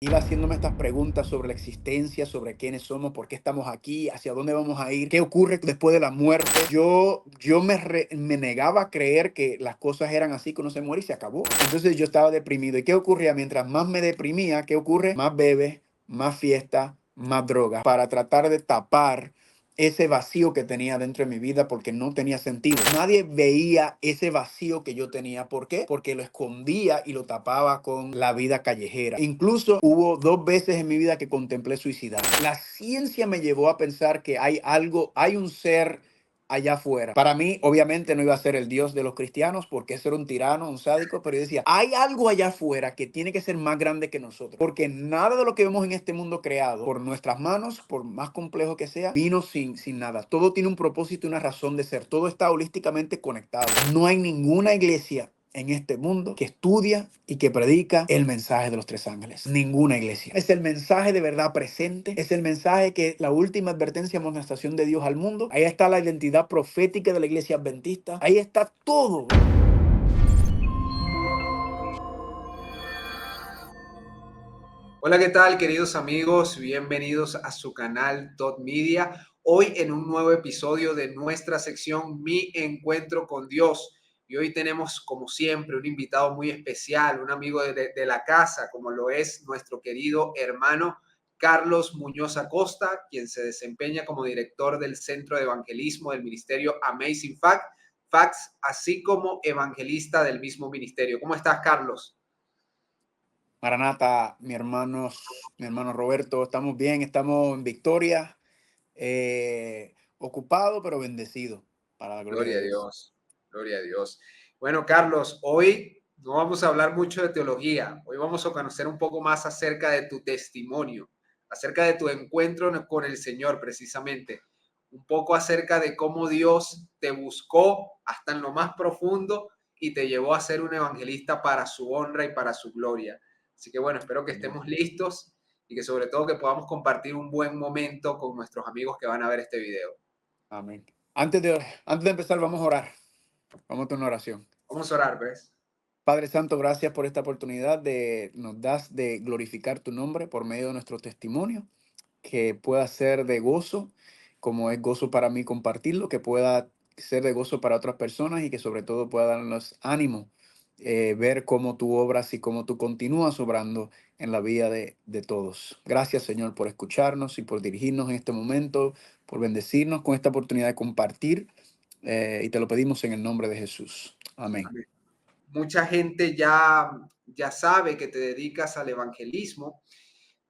iba haciéndome estas preguntas sobre la existencia, sobre quiénes somos, por qué estamos aquí, hacia dónde vamos a ir, qué ocurre después de la muerte. Me negaba a creer que las cosas eran así, que uno se muere y se acabó. Entonces yo estaba deprimido. ¿Y qué ocurría? Mientras más me deprimía, ¿qué ocurre? Más bebes, más fiesta, más drogas, para tratar de tapar ese vacío que tenía dentro de mi vida porque no tenía sentido. Nadie veía ese vacío que yo tenía. ¿Por qué? Porque lo escondía y lo tapaba con la vida callejera. Incluso hubo 2 veces en mi vida que contemplé suicidar. La ciencia me llevó a pensar que hay algo, hay un ser allá afuera. Para mí, obviamente, no iba a ser el Dios de los cristianos porque ese era un tirano, un sádico, pero yo decía, hay algo allá afuera que tiene que ser más grande que nosotros, porque nada de lo que vemos en este mundo creado por nuestras manos, por más complejo que sea, vino sin nada. Todo tiene un propósito y una razón de ser. Todo está holísticamente conectado. No hay ninguna iglesia en este mundo que estudia y que predica el mensaje de los 3 ángeles. Ninguna iglesia. Es el mensaje de verdad presente. Es el mensaje que la última advertencia, amonestación de Dios al mundo. Ahí está la identidad profética de la iglesia adventista. Ahí está todo. Hola, ¿qué tal, queridos amigos? Bienvenidos a su canal Todd Media. Hoy en un nuevo episodio de nuestra sección Mi Encuentro con Dios. Y hoy tenemos, como siempre, un invitado muy especial, un amigo de la casa, como lo es nuestro querido hermano Carlos Muñoz Acosta, quien se desempeña como director del Centro de Evangelismo del Ministerio Amazing Facts, así como evangelista del mismo ministerio. ¿Cómo estás, Carlos? Maranata, mi hermano Roberto, estamos bien, estamos en victoria, ocupado pero bendecido para la gloria de Gloria a Dios. Dios, gloria a Dios. Bueno, Carlos, hoy no vamos a hablar mucho de teología, hoy vamos a conocer un poco más acerca de tu testimonio, acerca de tu encuentro con el Señor precisamente, un poco acerca de cómo Dios te buscó hasta en lo más profundo y te llevó a ser un evangelista para su honra y para su gloria. Así que bueno, espero que Amén. estemos listos y que sobre todo que podamos compartir un buen momento con nuestros amigos que van a ver este video. Amén. Antes de empezar, vamos a orar. Vamos a tener una oración. Vamos a orar, ¿ves? Padre Santo, gracias por esta oportunidad de nos das de glorificar tu nombre por medio de nuestro testimonio, que pueda ser de gozo, como es gozo para mí compartirlo, que pueda ser de gozo para otras personas y que sobre todo pueda darnos ánimo, ver cómo tú obras y cómo tú continúas obrando en la vida de todos. Gracias, Señor, por escucharnos y por dirigirnos en este momento, por bendecirnos con esta oportunidad de compartir, y te lo pedimos en el nombre de Jesús. Amén. Amén. Mucha gente ya sabe que te dedicas al evangelismo.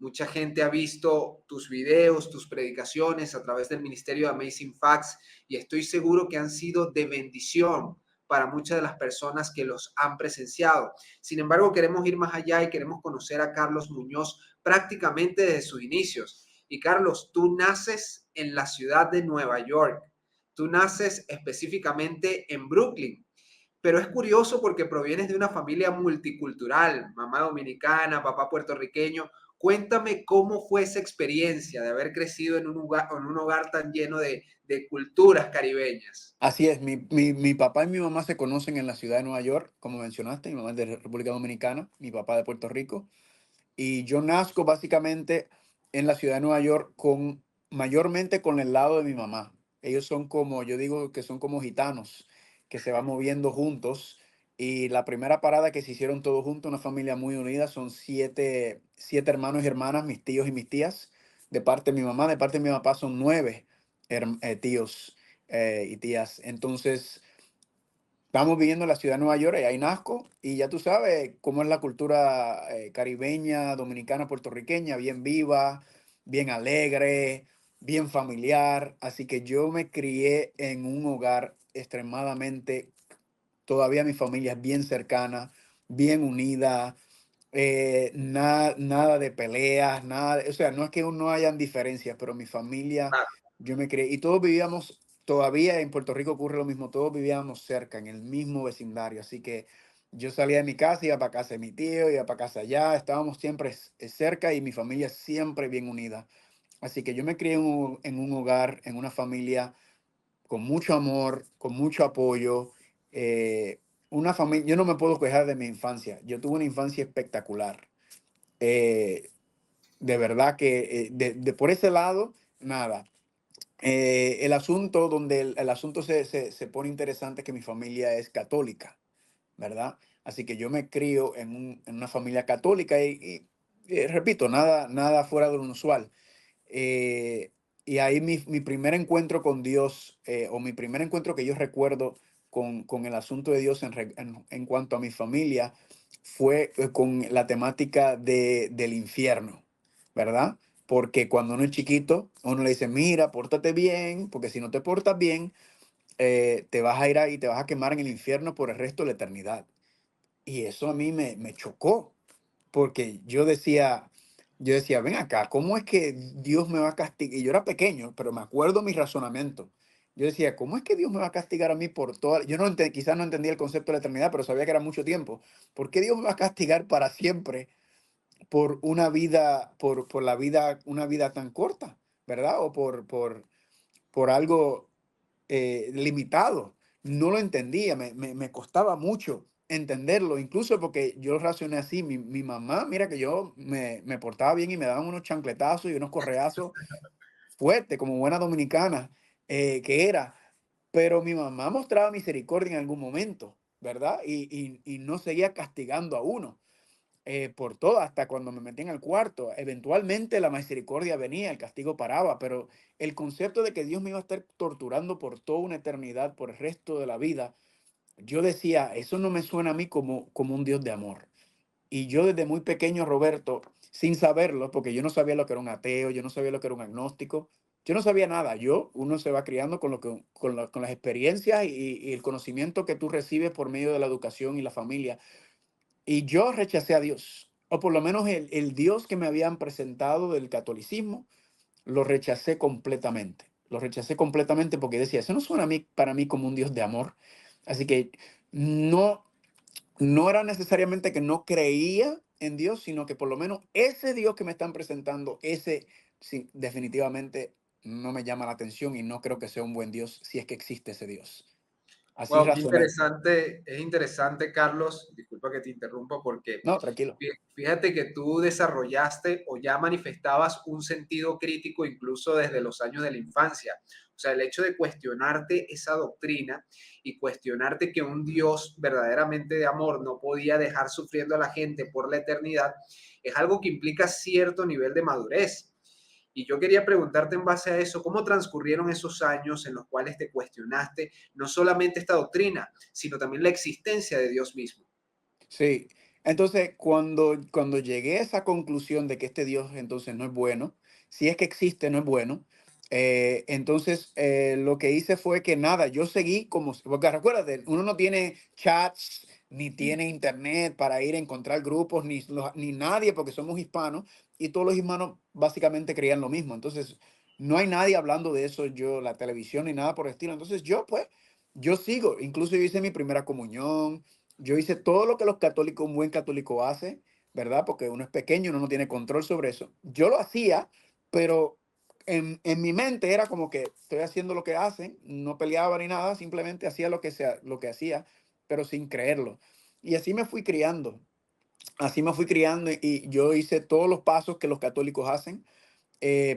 Mucha gente ha visto tus videos, tus predicaciones a través del Ministerio de Amazing Facts y estoy seguro que han sido de bendición para muchas de las personas que los han presenciado. Sin embargo, queremos ir más allá y queremos conocer a Carlos Muñoz prácticamente desde sus inicios. Y Carlos, tú naces en la ciudad de Nueva York. Tú naces específicamente en Brooklyn. Pero es curioso porque provienes de una familia multicultural, mamá dominicana, papá puertorriqueño. Cuéntame cómo fue esa experiencia de haber crecido en un hogar tan lleno de culturas caribeñas. Así es, mi papá y mi mamá se conocen en la ciudad de Nueva York, como mencionaste, mi mamá es de República Dominicana, mi papá de Puerto Rico, y yo nazco básicamente en la ciudad de Nueva York mayormente con el lado de mi mamá. Ellos son como, yo digo que son como gitanos, que se van moviendo juntos, y la primera parada que se hicieron todos juntos, una familia muy unida, son siete hermanos y hermanas, mis tíos y mis tías, de parte de mi mamá, de parte de mi papá son 9 tíos y tías. Entonces, estamos viviendo en la ciudad de Nueva York y ahí nazco. Y ya tú sabes cómo es la cultura caribeña, dominicana, puertorriqueña, bien viva, bien alegre, bien familiar. Así que yo me crié en un hogar extremadamente, todavía mi familia es bien cercana, bien unida. Nada de peleas, o sea, no es que no hayan diferencias, pero mi familia, Ah, yo me crié, y todos vivíamos, todavía en Puerto Rico ocurre lo mismo, todos vivíamos cerca, en el mismo vecindario, así que yo salía de mi casa, iba para casa de mi tío, iba para casa allá, estábamos siempre cerca y mi familia siempre bien unida. Así que yo me crié en un hogar, en una familia con mucho amor, con mucho apoyo. Una familia, yo no me puedo quejar de mi infancia. Yo tuve una infancia espectacular. de verdad que por ese lado, nada. El asunto donde el asunto se pone interesante es que mi familia es católica, ¿verdad? Así que yo me crío en una familia católica y repito, nada fuera de lo usual. Eh, y ahí mi primer encuentro con Dios, o mi primer encuentro que yo recuerdo con el asunto de Dios en cuanto a mi familia, fue con la temática del infierno, ¿verdad? Porque cuando uno es chiquito, uno le dice, mira, pórtate bien, porque si no te portas bien, te vas a ir ahí, te vas a quemar en el infierno por el resto de la eternidad. Y eso a mí me chocó, porque yo decía, ven acá, ¿cómo es que Dios me va a castigar? Y yo era pequeño, pero me acuerdo mi razonamiento. Yo decía, ¿cómo es que Dios me va a castigar a mí por toda? Yo no quizás no entendía el concepto de la eternidad, pero sabía que era mucho tiempo. ¿Por qué Dios me va a castigar para siempre por una vida, por la vida, una vida tan corta, ¿verdad? O por algo limitado. No lo entendía, me costaba mucho entenderlo, incluso porque yo racioné así. Mi mamá, mira que yo me portaba bien y me daban unos chancletazos y unos correazos fuertes, como buena dominicana que era, pero mi mamá mostraba misericordia en algún momento, ¿verdad? Y no seguía castigando a uno por todo, hasta cuando me metí en el cuarto. Eventualmente la misericordia venía, el castigo paraba, pero el concepto de que Dios me iba a estar torturando por toda una eternidad, por el resto de la vida, yo decía, eso no me suena a mí como un Dios de amor. Y yo desde muy pequeño, Roberto, sin saberlo, porque yo no sabía lo que era un ateo, yo no sabía lo que era un agnóstico, yo no sabía nada. Uno se va criando con las experiencias y el conocimiento que tú recibes por medio de la educación y la familia. Y yo rechacé a Dios, o por lo menos el Dios que me habían presentado del catolicismo, lo rechacé completamente. Lo rechacé completamente porque decía, eso no suena a mí, para mí como un Dios de amor. Así que no, no era necesariamente que no creía en Dios, sino que por lo menos ese Dios que me están presentando, ese sí, definitivamente no me llama la atención y no creo que sea un buen Dios si es que existe ese Dios. Así Wow, qué razoné. interesante. Es interesante, Carlos. Disculpa que te interrumpa porque No, tranquilo. fíjate que tú desarrollaste o ya manifestabas un sentido crítico incluso desde los años de la infancia. O sea, el hecho de cuestionarte esa doctrina y cuestionarte que un Dios verdaderamente de amor no podía dejar sufriendo a la gente por la eternidad es algo que implica cierto nivel de madurez. Y yo quería preguntarte en base a eso, ¿cómo transcurrieron esos años en los cuales te cuestionaste no solamente esta doctrina, sino también la existencia de Dios mismo? Sí, entonces cuando llegué a esa conclusión de que este Dios entonces no es bueno, si es que existe, no es bueno, entonces lo que hice fue que nada, yo seguí porque recuérdate, uno no tiene chats, ni tiene internet para ir a encontrar grupos, ni nadie, porque somos hispanos y todos los hispanos básicamente creían lo mismo. Entonces, no hay nadie hablando de eso, la televisión ni nada por el estilo. Entonces, yo sigo, incluso yo hice mi primera comunión. Yo hice todo lo que los católicos, un buen católico hace, ¿verdad? Porque uno es pequeño, uno no tiene control sobre eso. Yo lo hacía, pero en mi mente era como que estoy haciendo lo que hacen, no peleaba ni nada, simplemente hacía lo que hacía, pero sin creerlo. Y así me fui criando y yo hice todos los pasos que los católicos hacen,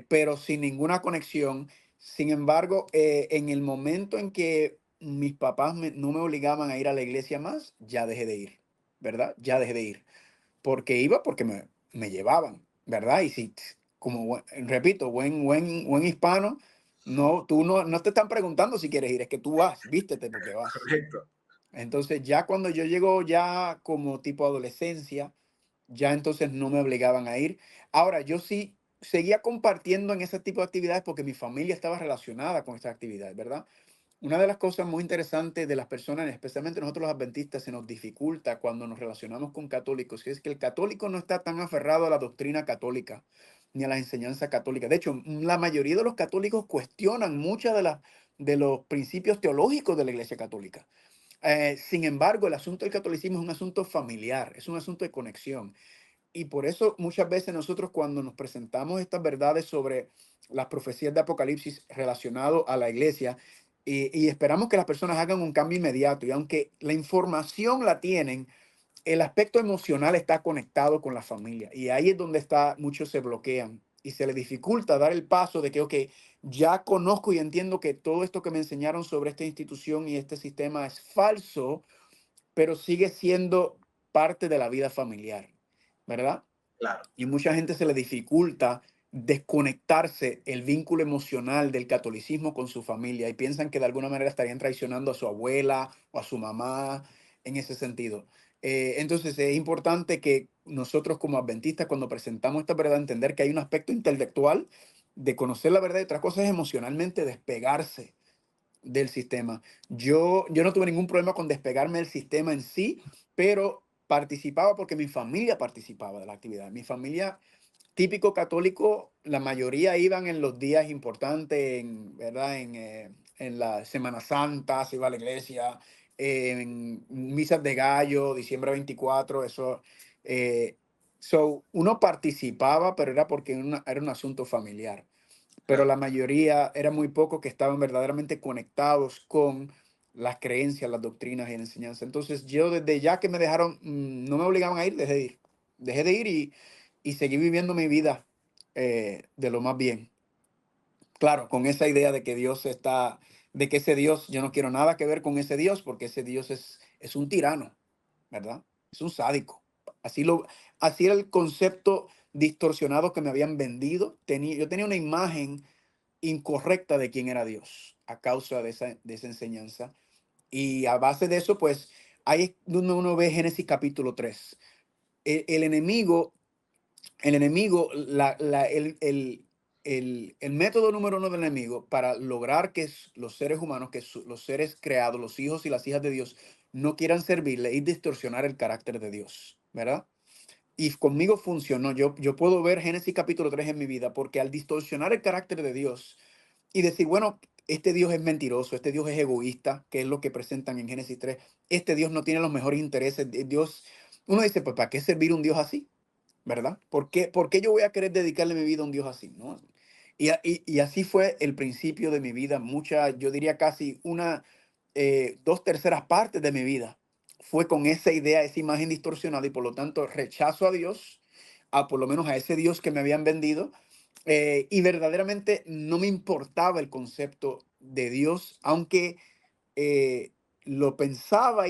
pero sin ninguna conexión. Sin embargo, en el momento en que mis papás no me obligaban a ir a la iglesia más, ya dejé de ir, ¿verdad? Ya dejé de ir, porque iba porque me llevaban, ¿verdad? Y si, como, repito, buen hispano, tú no te están preguntando si quieres ir, es que tú vas, vístete porque vas. Correcto. Entonces, ya cuando yo llego ya como tipo adolescencia, ya entonces no me obligaban a ir. Ahora, yo sí seguía compartiendo en ese tipo de actividades porque mi familia estaba relacionada con estas actividades, ¿verdad? Una de las cosas muy interesantes de las personas, especialmente nosotros los adventistas, se nos dificulta cuando nos relacionamos con católicos, que es que el católico no está tan aferrado a la doctrina católica ni a las enseñanzas católicas. De hecho, la mayoría de los católicos cuestionan muchas de los principios teológicos de la Iglesia Católica. Sin embargo, el asunto del catolicismo es un asunto familiar, es un asunto de conexión. Y por eso muchas veces nosotros cuando nos presentamos estas verdades sobre las profecías de Apocalipsis relacionado a la iglesia y esperamos que las personas hagan un cambio inmediato y aunque la información la tienen, el aspecto emocional está conectado con la familia y ahí es donde muchos se bloquean y se les dificulta dar el paso de que, ok, ya conozco y entiendo que todo esto que me enseñaron sobre esta institución y este sistema es falso, pero sigue siendo parte de la vida familiar, ¿verdad? Claro. Y mucha gente se le dificulta desconectarse el vínculo emocional del catolicismo con su familia y piensan que de alguna manera estarían traicionando a su abuela o a su mamá en ese sentido. Entonces es importante que nosotros como adventistas cuando presentamos esta verdad entender que hay un aspecto intelectual de conocer la verdad y otra cosa es emocionalmente despegarse del sistema. Yo no tuve ningún problema con despegarme del sistema en sí, pero participaba porque mi familia participaba de la actividad. Mi familia típico católico, la mayoría iban en los días importantes, ¿verdad? En la Semana Santa, se iba a la iglesia, en misas de gallo, diciembre 24 eso. eh, Uno participaba, pero era porque era un asunto familiar, pero Claro. la mayoría, era muy pocos que estaban verdaderamente conectados con las creencias, las doctrinas y la enseñanza. Entonces yo desde ya que me dejaron, no me obligaban a ir, dejé de ir. Dejé de ir y seguí viviendo mi vida de lo más bien. Claro, con esa idea de que de que ese Dios, yo no quiero nada que ver con ese Dios porque ese Dios es un tirano, ¿verdad? Es un sádico. Así, así era el concepto distorsionado que me habían vendido. Yo tenía una imagen incorrecta de quién era Dios a causa de esa enseñanza. Y a base de eso, pues, ahí es donde uno ve Génesis capítulo 3. El enemigo, el método número uno del enemigo para lograr que los seres humanos, los seres creados, los hijos y las hijas de Dios, no quieran servirle y distorsionar el carácter de Dios, ¿verdad? Y conmigo funcionó. Yo puedo ver Génesis capítulo 3 en mi vida porque al distorsionar el carácter de Dios, y decir, bueno, este Dios es mentiroso, este Dios es egoísta, que es lo que presentan en Génesis 3. Este Dios no tiene los mejores intereses. Dios, uno dice, pues, ¿para qué servir a un Dios así? ¿Verdad? Por qué yo voy a querer dedicarle mi vida a un Dios así? ¿No? Y así fue el principio de mi vida. Yo diría casi dos terceras partes de mi vida fue con esa idea, esa imagen distorsionada y por lo tanto rechazo a Dios, a por lo menos a ese Dios que me habían vendido y verdaderamente no me importaba el concepto de Dios, aunque eh, lo pensaba,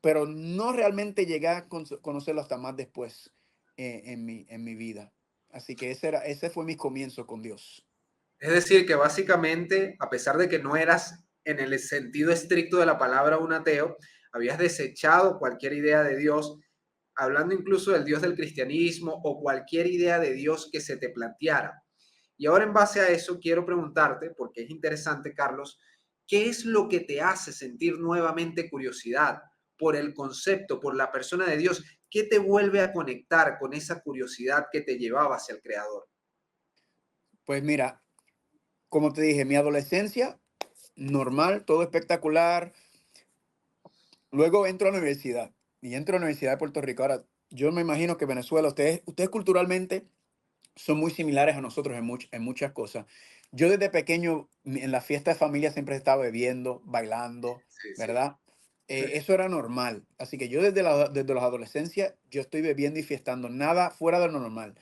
pero no realmente llegué a conocerlo hasta más después en mi vida. Así que ese fue mi comienzo con Dios. Es decir, que básicamente, a pesar de que no eras en el sentido estricto de la palabra un ateo, habías desechado cualquier idea de Dios, hablando incluso del Dios del cristianismo o cualquier idea de Dios que se te planteara. Y ahora en base a eso quiero preguntarte, porque es interesante, Carlos, ¿qué es lo que te hace sentir nuevamente curiosidad por el concepto, por la persona de Dios? ¿Qué te vuelve a conectar con esa curiosidad que te llevaba hacia el Creador? Pues mira, como te dije, mi adolescencia, normal, todo espectacular. Luego entro a la universidad y entro a la Universidad de Puerto Rico. Ahora, yo me imagino que Venezuela, ustedes culturalmente son muy similares a nosotros en muchas cosas. Yo desde pequeño, en la fiesta de familia siempre estaba bebiendo, bailando, Sí, sí. ¿verdad? Eso era normal. Así que yo desde la adolescencia, yo estoy bebiendo y fiestando, nada fuera de lo normal.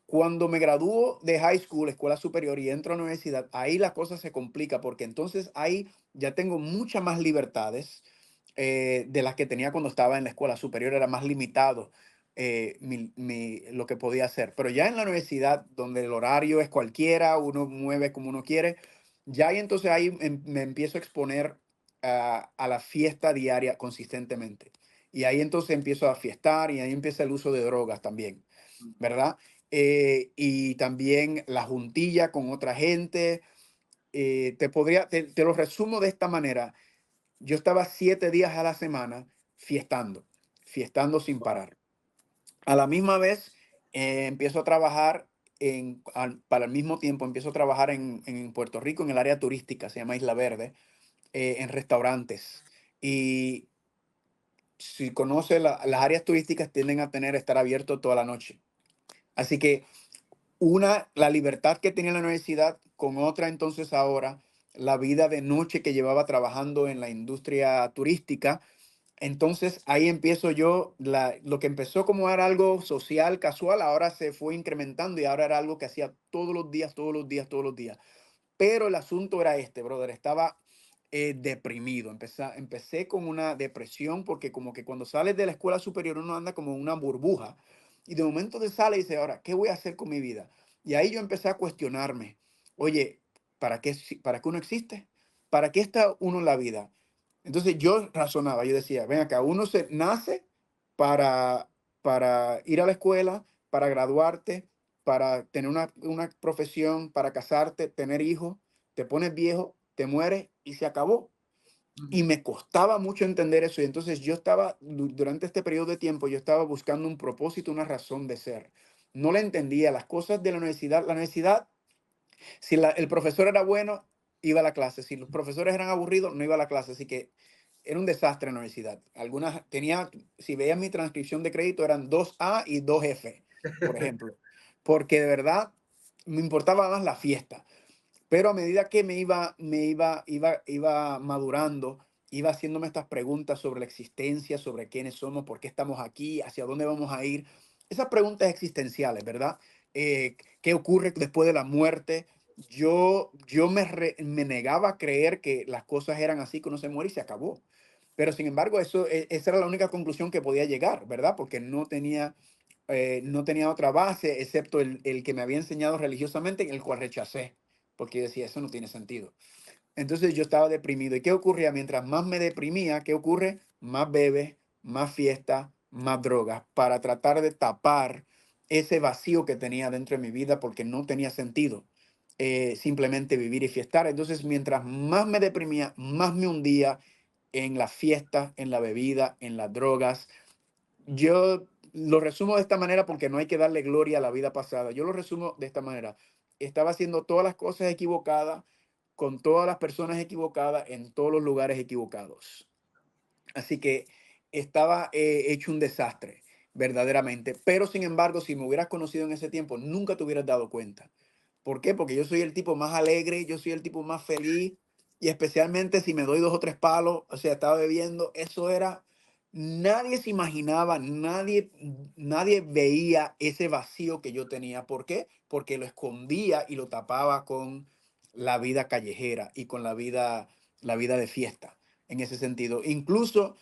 Cuando me gradúo de high school, escuela superior, y entro a la universidad, ahí la cosa se complica porque entonces ahí ya tengo muchas más libertades de las que tenía cuando estaba en la escuela superior, era más limitado lo que podía hacer. Pero ya en la universidad, donde el horario es cualquiera, uno mueve como uno quiere, ya ahí entonces ahí me empiezo a exponer a la fiesta diaria consistentemente. Y ahí entonces empiezo a fiestar y ahí empieza el uso de drogas también, ¿verdad? Y también la juntilla con otra gente. Te lo resumo de esta manera. Yo estaba 7 días a la semana fiestando, fiestando sin Wow. parar. A la misma vez, empiezo a trabajar para el mismo tiempo, empiezo a trabajar en Puerto Rico, en el área turística, se llama Isla Verde, en restaurantes. Y si conoce las áreas turísticas tienden a estar abiertos toda la noche. Así que la libertad que tenía en la universidad con otra entonces ahora, la vida de noche que llevaba trabajando en la industria turística, Entonces ahí empiezo yo, lo que empezó como era algo social, casual, ahora se fue incrementando y ahora era algo que hacía todos los días, todos los días, todos los días. Pero el asunto era este, brother, estaba deprimido. Empecé con una depresión porque como que cuando sales de la escuela superior uno anda como en una burbuja y de momento te sale y dice, ahora, ¿qué voy a hacer con mi vida? Y ahí yo empecé a cuestionarme, oye, ¿para qué uno existe? ¿Para qué está uno en la vida? Entonces yo razonaba, yo decía, ven acá, uno se nace para, para ir a la escuela, para graduarte, para tener una profesión, para casarte, tener hijos, te pones viejo, te mueres y se acabó. Y Ujú. me costaba mucho entender eso. Y entonces yo estaba, durante este periodo de tiempo, yo estaba buscando un propósito, una razón de ser. No le entendía las cosas de la universidad. La universidad, si el profesor era bueno, iba a la clase. Si los profesores eran aburridos, no iba a la clase. Así que era un desastre en la universidad. Algunas tenía, si veías mi transcripción de crédito, eran 2A y 2F, por ejemplo. Porque de verdad me importaba más la fiesta. Pero a medida que iba madurando, iba haciéndome estas preguntas sobre la existencia, sobre quiénes somos, por qué estamos aquí, hacia dónde vamos a ir. Esas preguntas existenciales, ¿verdad? ¿Qué ocurre después de la muerte? Me negaba a creer que las cosas eran así, que uno se muere y se acabó. Pero sin embargo, esa era la única conclusión que podía llegar, ¿verdad? Porque no tenía otra base excepto el que me había enseñado religiosamente, el cual rechacé, porque yo decía, eso no tiene sentido. Entonces yo estaba deprimido. ¿Y qué ocurría? Mientras más me deprimía, ¿qué ocurre? Más bebes, más fiesta, más drogas, para tratar de tapar ese vacío que tenía dentro de mi vida, porque no tenía sentido simplemente vivir y fiestar. Entonces, mientras más me deprimía, más me hundía en la fiesta, en la bebida, en las drogas. Yo lo resumo de esta manera porque no hay que darle gloria a la vida pasada. Yo lo resumo de esta manera. Estaba haciendo todas las cosas equivocadas, con todas las personas equivocadas, en todos los lugares equivocados. Así que estaba hecho un desastre, verdaderamente. Pero sin embargo, si me hubieras conocido en ese tiempo, nunca te hubieras dado cuenta. ¿Por qué? Porque yo soy el tipo más alegre, yo soy el tipo más feliz y especialmente si me doy 2 o 3 palos, o sea, estaba bebiendo, eso era, nadie se imaginaba, nadie veía ese vacío que yo tenía. ¿Por qué? Porque lo escondía y lo tapaba con la vida callejera y con la vida de fiesta en ese sentido. Incluso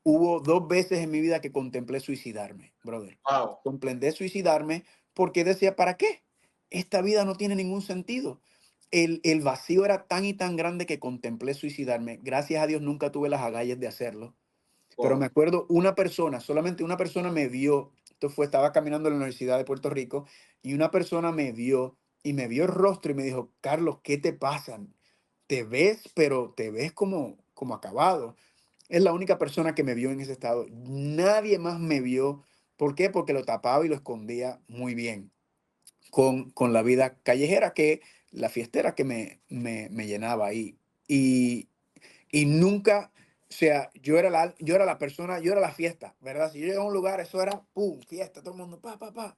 hubo 2 veces en mi vida que contemplé suicidarme, brother. Wow. Contemplé suicidarme porque decía, ¿para qué? Esta vida no tiene ningún sentido. El vacío era tan y tan grande que contemplé suicidarme. Gracias a Dios nunca tuve las agallas de hacerlo. Pero me Wow. acuerdo una persona, solamente una persona me vio. Estaba caminando en la Universidad de Puerto Rico y una persona me vio y me vio el rostro y me dijo, Carlos, ¿qué te pasa? Te ves, pero te ves como acabado. Es la única persona que me vio en ese estado. Nadie más me vio. ¿Por qué? Porque lo tapaba y lo escondía muy bien con la vida callejera, la fiestera que me llenaba ahí. Y, y nunca, o sea, yo era la persona, yo era la fiesta, ¿verdad? Si yo llegaba a un lugar, eso era, ¡pum!, fiesta, todo el mundo, pa, pa, pa.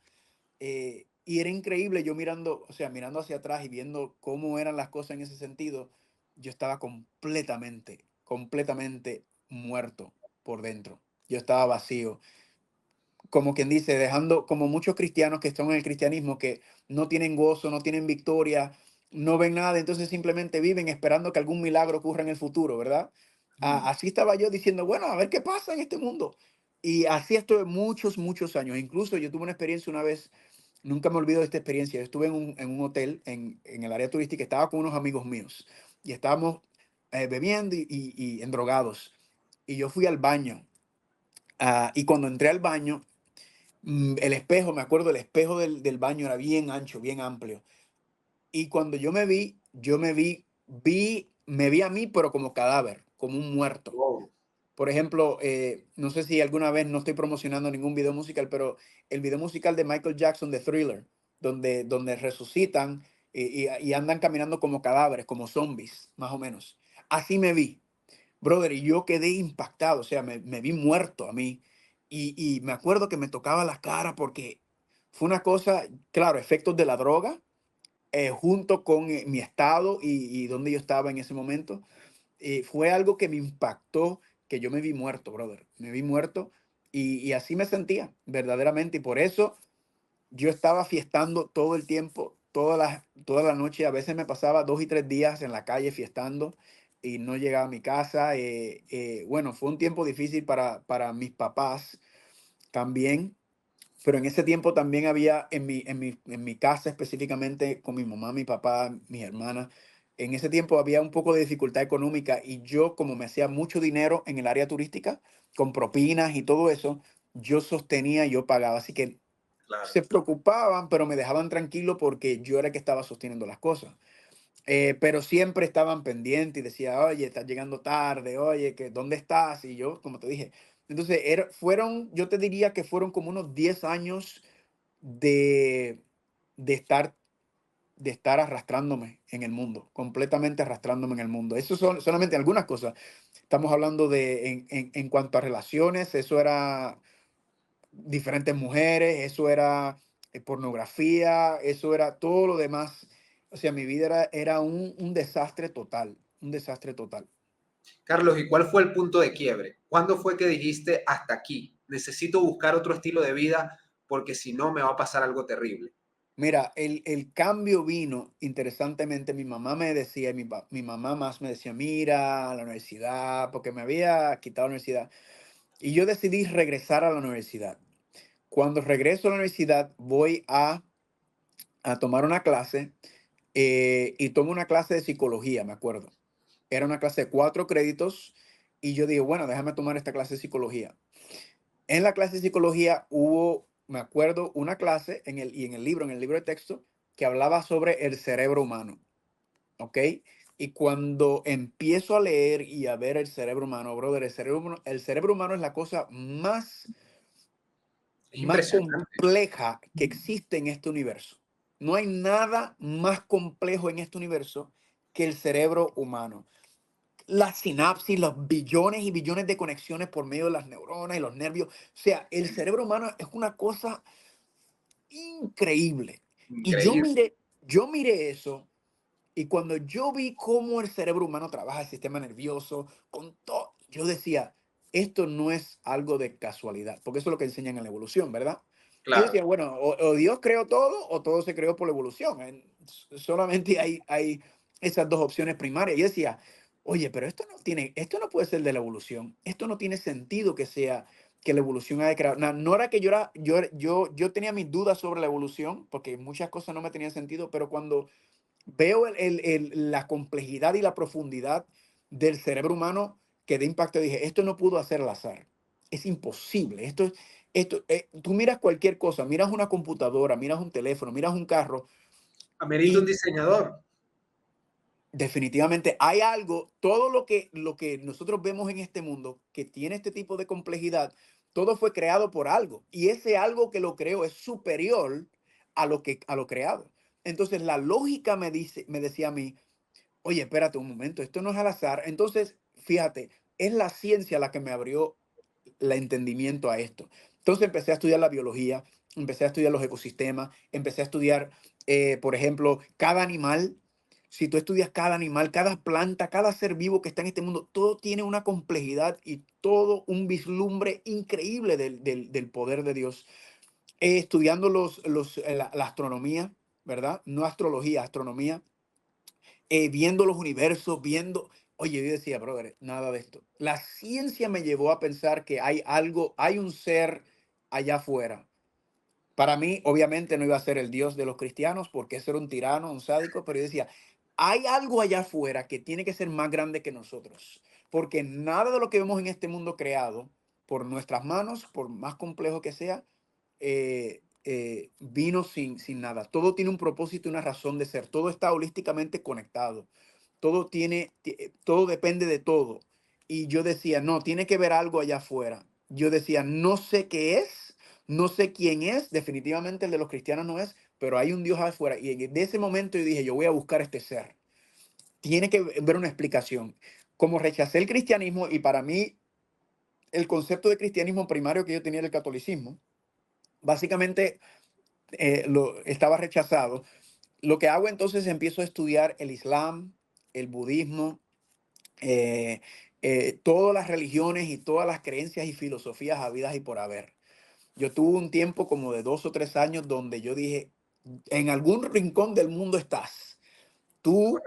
Y era increíble yo mirando, o sea, mirando hacia atrás y viendo cómo eran las cosas en ese sentido, yo estaba completamente, completamente muerto por dentro. Yo estaba vacío, como quien dice, dejando como muchos cristianos que están en el cristianismo que no tienen gozo, no tienen victoria, no ven nada, entonces simplemente viven esperando que algún milagro ocurra en el futuro, ¿verdad? Mm. Así estaba yo diciendo, bueno, a ver qué pasa en este mundo. Y así estuve muchos, muchos años. Incluso yo tuve una experiencia una vez, nunca me olvido de esta experiencia. Yo estuve en un hotel en el área turística, estaba con unos amigos míos y estábamos bebiendo y endrogados. Y yo fui al baño. Y cuando entré al baño, el espejo, me acuerdo, el espejo del baño era bien ancho, bien amplio. Y cuando me vi a mí, pero como cadáver, como un muerto. Wow. Por ejemplo, no sé si alguna vez, no estoy promocionando ningún video musical, pero el video musical de Michael Jackson de Thriller, donde resucitan y andan caminando como cadáveres, como zombies, más o menos. Así me vi, brother, y yo quedé impactado, o sea, me vi muerto a mí. Y me acuerdo que me tocaba la cara porque fue una cosa, claro, efectos de la droga, junto con mi estado y donde yo estaba en ese momento. Fue algo que me impactó que yo me vi muerto, brother. Me vi muerto y así me sentía verdaderamente. Y por eso yo estaba fiestando todo el tiempo, toda la noche. A veces me pasaba 2 y 3 días en la calle fiestando y no llegaba a mi casa. Bueno, fue un tiempo difícil para mis papás también, pero en ese tiempo también había en mi casa específicamente con mi mamá, mi papá, mis hermanas. En ese tiempo había un poco de dificultad económica y yo, como me hacía mucho dinero en el área turística, con propinas y todo eso, yo sostenía, yo pagaba. Así que Claro. se preocupaban, pero me dejaban tranquilo porque yo era el que estaba sosteniendo las cosas. Pero siempre estaban pendientes y decía, oye, estás llegando tarde, oye, que ¿dónde estás? Y yo, como te dije, entonces yo te diría que fueron como unos 10 años de, de estar, de estar arrastrándome en el mundo, completamente arrastrándome en el mundo. Eso son solamente algunas cosas. Estamos hablando en cuanto a relaciones, eso era diferentes mujeres, eso era pornografía, eso era todo lo demás. O sea, mi vida era un desastre total, un desastre total. Carlos, ¿y cuál fue el punto de quiebre? ¿Cuándo fue que dijiste hasta aquí? Necesito buscar otro estilo de vida porque si no me va a pasar algo terrible. Mira, el cambio vino, interesantemente, mi mamá me decía, mi mamá más me decía, mira, a la universidad, porque me había quitado la universidad. Y yo decidí regresar a la universidad. Cuando regreso a la universidad, voy a tomar una clase y tomo una clase de psicología, me acuerdo. Era una clase de 4 créditos y yo dije, bueno, déjame tomar esta clase de psicología. En la clase de psicología hubo, me acuerdo, una clase en el libro de texto, que hablaba sobre el cerebro humano, ¿ok? Y cuando empiezo a leer y a ver el cerebro humano, brother, el cerebro humano es la cosa Es más impresionante. compleja que existe en este universo. No hay nada más complejo en este universo que el cerebro humano. La sinapsis, los billones y billones de conexiones por medio de las neuronas y los nervios. O sea, el cerebro humano es una cosa increíble. Y Increíble. yo miré eso y cuando yo vi cómo el cerebro humano trabaja, el sistema nervioso, con todo, yo decía, esto no es algo de casualidad, porque eso es lo que enseñan en la evolución, ¿verdad? Y yo Claro. decía, bueno, o Dios creó todo o todo se creó por la evolución. Solamente hay esas dos opciones primarias. Y yo decía, oye, pero esto no puede ser de la evolución. Esto no tiene sentido que la evolución haya creado. No era que yo tenía mis dudas sobre la evolución, porque muchas cosas no me tenían sentido, pero cuando veo la complejidad y la profundidad del cerebro humano que de impacto dije, esto no pudo hacer al azar. Es imposible. Tú miras cualquier cosa, miras una computadora, miras un teléfono, miras un carro Amerita un y diseñador. definitivamente hay algo, todo lo que nosotros vemos en este mundo que tiene este tipo de complejidad, todo fue creado por algo y ese algo que lo creó es superior a lo creado. Entonces la lógica me decía a mí, oye, espérate un momento, esto no es al azar. Entonces, fíjate, es la ciencia la que me abrió el entendimiento a esto. Entonces empecé a estudiar la biología, empecé a estudiar los ecosistemas, empecé a estudiar, por ejemplo, cada animal. Si tú estudias cada animal, cada planta, cada ser vivo que está en este mundo, todo tiene una complejidad y todo un vislumbre increíble del poder de Dios. Estudiando la astronomía, ¿verdad? No astrología, astronomía, viendo los universos, oye, yo decía, brother, nada de esto. La ciencia me llevó a pensar que hay algo, hay un ser allá afuera. Para mí, obviamente, no iba a ser el Dios de los cristianos, porque ese era un tirano, un sádico, pero yo decía, hay algo allá afuera que tiene que ser más grande que nosotros, porque nada de lo que vemos en este mundo creado por nuestras manos, por más complejo que sea, vino sin nada. Todo tiene un propósito y una razón de ser. Todo está holísticamente conectado. Todo depende de todo. Y yo decía, no, tiene que ver algo allá afuera. Yo decía, no sé qué es, no sé quién es, definitivamente el de los cristianos no es, pero hay un Dios afuera. Y de ese momento yo dije, yo voy a buscar este ser. Tiene que ver una explicación. Como rechacé el cristianismo y para mí el concepto de cristianismo primario que yo tenía era el catolicismo, básicamente estaba rechazado. Lo que hago entonces empiezo a estudiar el Islam, el budismo, eh, todas las religiones y todas las creencias y filosofías habidas y por haber. Yo tuve un tiempo como de 2 o 3 años donde yo dije, en algún rincón del mundo estás. Tú,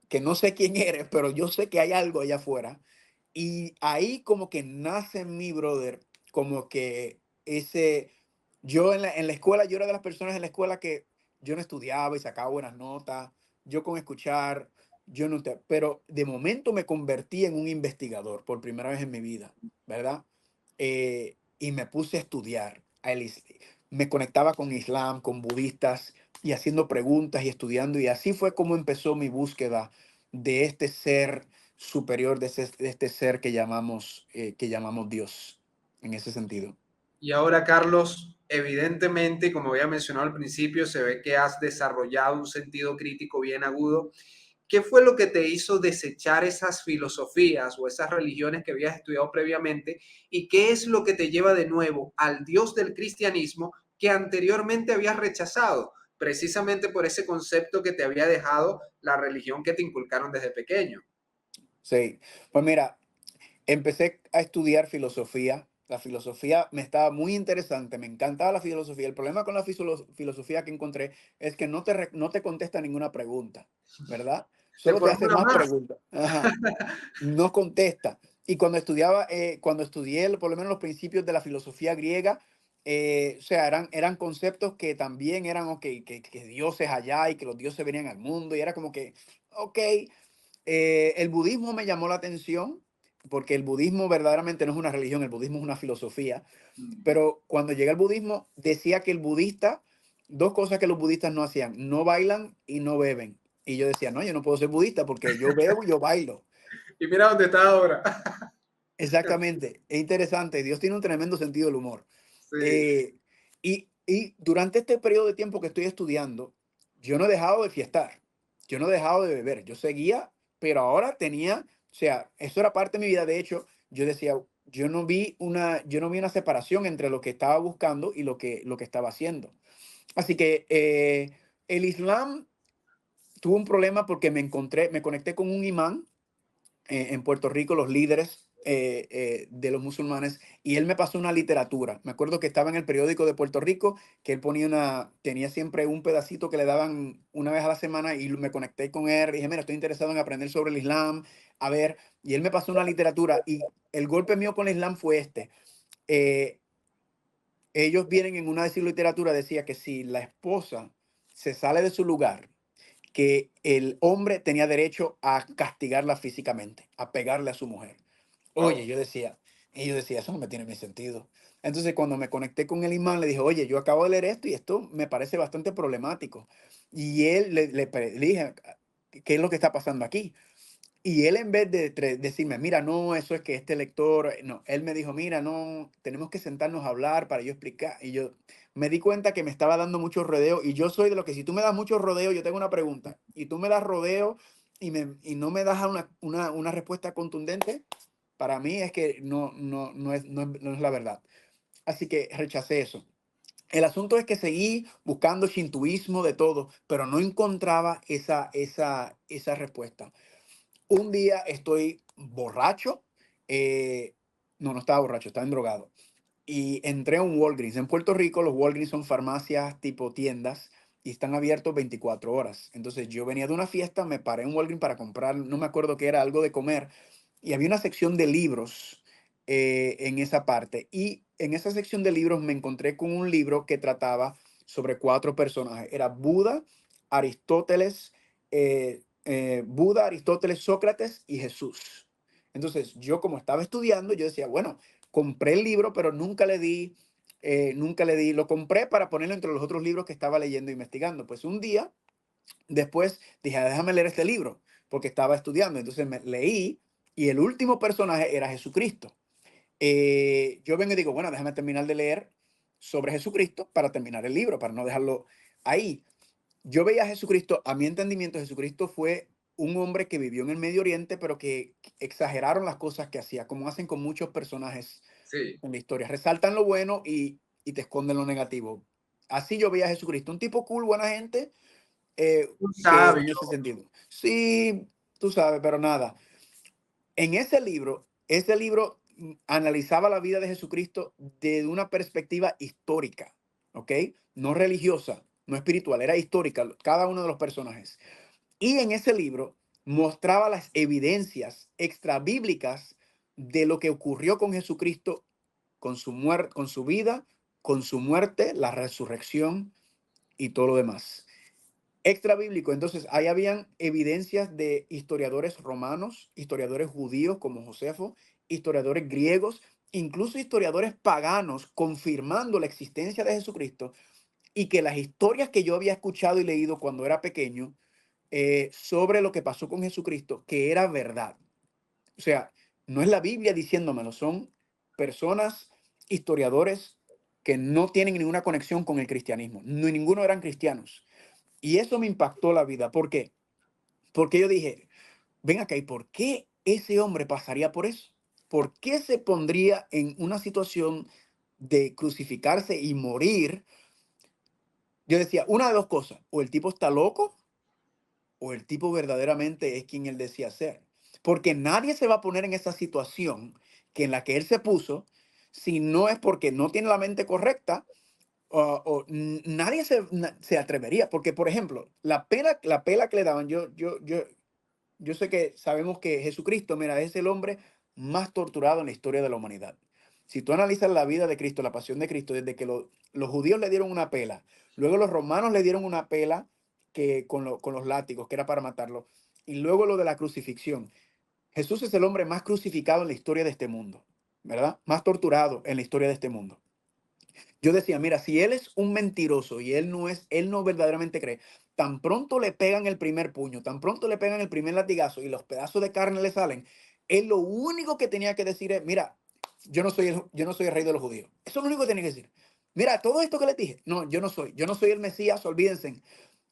que no sé quién eres, pero yo sé que hay algo allá afuera. Y ahí como que nace en mi brother, como que ese, yo en la escuela, yo era de las personas en la escuela que yo no estudiaba y sacaba buenas notas, yo con escuchar, yo no te, pero de momento me convertí en un investigador por primera vez en mi vida, ¿verdad? Y me puse a estudiar, me conectaba con Islam, con budistas y haciendo preguntas y estudiando, y así fue como empezó mi búsqueda de este ser superior, de este ser que llamamos Dios, en ese sentido. Y ahora, Carlos, evidentemente, como había mencionado al principio, se ve que has desarrollado un sentido crítico bien agudo. ¿Qué fue lo que te hizo desechar esas filosofías o esas religiones que habías estudiado previamente? ¿Y qué es lo que te lleva de nuevo al Dios del cristianismo que anteriormente habías rechazado, precisamente por ese concepto que te había dejado la religión que te inculcaron desde pequeño? Sí, pues mira, empecé a estudiar filosofía. La filosofía me estaba muy interesante, me encantaba la filosofía. El problema con la filosofía que encontré es que no te contesta ninguna pregunta, ¿verdad? Te Solo te pones hace una más más. preguntas. Ajá. No contesta. Y cuando estudié por lo menos los principios de la filosofía griega, o sea, eran conceptos que también eran, ok, que dioses allá y que los dioses venían al mundo, y era como que, ok, el budismo me llamó la atención, porque el budismo verdaderamente no es una religión, el budismo es una filosofía, pero cuando llegué al budismo, decía que el budista, dos cosas que los budistas no hacían, no bailan y no beben. Y yo decía, no, yo no puedo ser budista porque yo bebo y yo bailo. Y mira dónde está ahora. Exactamente, es interesante. Dios tiene un tremendo sentido del humor. Sí. Eh, y durante este periodo de tiempo que estoy estudiando, yo no he dejado de fiestar, yo no he dejado de beber, yo seguía, pero ahora tenía, o sea, eso era parte de mi vida. De hecho, yo decía, yo no vi una separación entre lo que estaba buscando y lo que estaba haciendo. Así que el Islam tuvo un problema porque me conecté con un imán en Puerto Rico, los líderes de los musulmanes, y él me pasó una literatura. Me acuerdo que estaba en el periódico de Puerto Rico, que él tenía siempre un pedacito que le daban una vez a la semana, y me conecté con él y dije, mira, estoy interesado en aprender sobre el Islam, a ver, y él me pasó una literatura, y el golpe mío con el Islam fue este. Eh, Ellos vienen en una de sus literaturas, decía que si la esposa se sale de su lugar, que el hombre tenía derecho a castigarla físicamente, a pegarle a su mujer. Oye, Wow. yo decía, eso no me tiene ni sentido. Entonces, cuando me conecté con el imán, le dije, oye, yo acabo de leer esto y esto me parece bastante problemático. Y él le dije, ¿qué es lo que está pasando aquí? Y él, en vez de decirme, mira, no, eso es que este lector, no, él me dijo, mira, no, tenemos que sentarnos a hablar para yo explicar. Y yo me di cuenta que me estaba dando mucho rodeo, y yo soy de lo que, si tú me das mucho rodeo, yo tengo una pregunta, y tú me das rodeo y no me das una respuesta contundente, para mí es que no es la verdad. Así que rechacé eso. El asunto es que seguí buscando shintoísmo de todo, pero no encontraba esa respuesta. Un día estoy borracho, eh, no estaba borracho, estaba drogado, y entré a un Walgreens. En Puerto Rico, los Walgreens son farmacias tipo tiendas y están abiertos 24 horas. Entonces yo venía de una fiesta, me paré en Walgreens para comprar, no me acuerdo qué era, algo de comer, y había una sección de libros en esa parte. Y en esa sección de libros me encontré con un libro que trataba sobre 4 personajes. Era Buda, Aristóteles, Sócrates y Jesús. Entonces yo, como estaba estudiando, yo decía, bueno, compré el libro, pero nunca le di, lo compré para ponerlo entre los otros libros que estaba leyendo e investigando. Pues un día después dije, "Ah, déjame leer este libro", porque estaba estudiando. Entonces me leí, y el último personaje era Jesucristo. Yo vengo y digo, bueno, déjame terminar de leer sobre Jesucristo para terminar el libro, para no dejarlo ahí. Yo veía a Jesucristo, a mi entendimiento, Jesucristo fue un hombre que vivió en el Medio Oriente, pero que exageraron las cosas que hacía, como hacen con muchos personajes Sí. en la historia. Resaltan lo bueno y te esconden lo negativo. Así yo veía a Jesucristo, un tipo cool, buena gente, Un que sabio. en ese sentido. Sí, tú sabes, pero nada. En ese libro Ese libro analizaba la vida de Jesucristo desde una perspectiva histórica, ¿ok? No religiosa, no espiritual, era histórica, cada uno de los personajes. Y en ese libro mostraba las evidencias extrabíblicas de lo que ocurrió con Jesucristo, con su muerte, con su vida, con su muerte, la resurrección y todo lo demás. Extra bíblico, entonces ahí habían evidencias de historiadores romanos, historiadores judíos como Josefo, historiadores griegos, incluso historiadores paganos confirmando la existencia de Jesucristo y que las historias que yo había escuchado y leído cuando era pequeño sobre lo que pasó con Jesucristo, que era verdad. O sea, no es la Biblia diciéndomelo, son personas, historiadores que no tienen ninguna conexión con el cristianismo, ni ninguno eran cristianos. Y eso me impactó la vida. ¿Por qué? Porque yo dije, ven acá, ¿y por qué ese hombre pasaría por eso? ¿Por qué se pondría en una situación de crucificarse y morir? Yo decía, una de dos cosas, o el tipo está loco o el tipo verdaderamente es quien él decía ser. Porque nadie se va a poner en esa situación que en la que él se puso si no es porque no tiene la mente correcta nadie se atrevería. Porque, por ejemplo, la pela que le daban, yo sé que sabemos que Jesucristo, mira, es el hombre más torturado en la historia de la humanidad. Si tú analizas la vida de Cristo, la pasión de Cristo, desde que los judíos le dieron una pela, luego los romanos le dieron una pela que con los látigos, que era para matarlo, y luego lo de la crucifixión. Jesús es el hombre más crucificado en la historia de este mundo, ¿verdad? Más torturado en la historia de este mundo. Yo decía, mira, si él es un mentiroso y él no verdaderamente cree, tan pronto le pegan el primer puño, tan pronto le pegan el primer latigazo y los pedazos de carne le salen, él lo único que tenía que decir es, mira, yo no soy el rey de los judíos. Eso es lo único que tenía que decir. Mira, todo esto que les dije, no, yo no soy el Mesías, olvídense,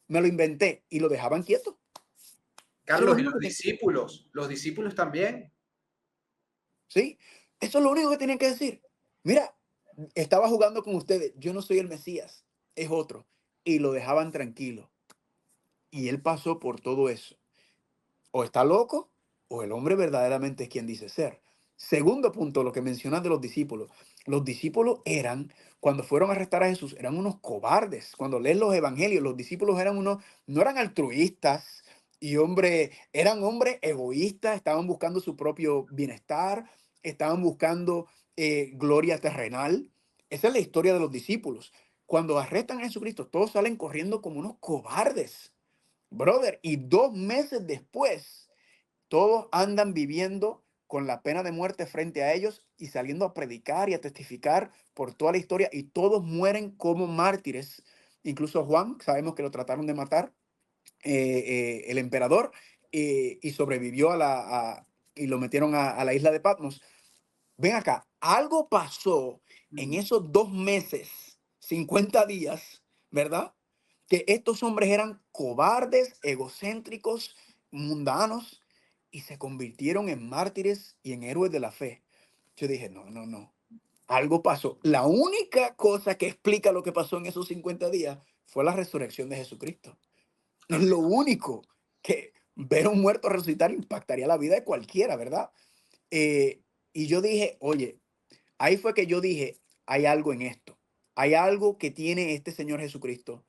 me lo inventé y lo dejaban quieto. Eso es lo Carlos, y único que tenía. los discípulos también. ¿Sí? Eso es lo único que tenían que decir. Mira, estaba jugando con ustedes, yo no soy el Mesías, es otro. Y lo dejaban tranquilo. Y él pasó por todo eso. O está loco, o el hombre verdaderamente es quien dice ser. Segundo punto, lo que mencionas de los discípulos. Los discípulos eran, cuando fueron a arrestar a Jesús, eran unos cobardes. Cuando lees los evangelios, los discípulos eran unos, no eran altruistas y hombre, eran hombres egoístas, estaban buscando su propio bienestar, estaban buscando gloria terrenal. Esa es la historia de los discípulos. Cuando arrestan a Jesucristo, todos salen corriendo como unos cobardes. Brother, y 2 meses después, todos andan viviendo con la pena de muerte frente a ellos y saliendo a predicar y a testificar por toda la historia y todos mueren como mártires. Incluso Juan, sabemos que lo trataron de matar, el emperador, y sobrevivió y lo metieron a la isla de Patmos. Ven acá, algo pasó en Mm. esos 2 meses, 50 días, ¿verdad? Que estos hombres eran cobardes, egocéntricos, mundanos y se convirtieron en mártires y en héroes de la fe. Yo dije, no, no, no. Algo pasó. La única cosa que explica lo que pasó en esos 50 días fue la resurrección de Jesucristo. Es lo único que ver a un muerto resucitar impactaría la vida de cualquiera, ¿verdad? Eh, y yo dije, oye, ahí fue que yo dije, hay algo en esto. Hay algo que tiene este Señor Jesucristo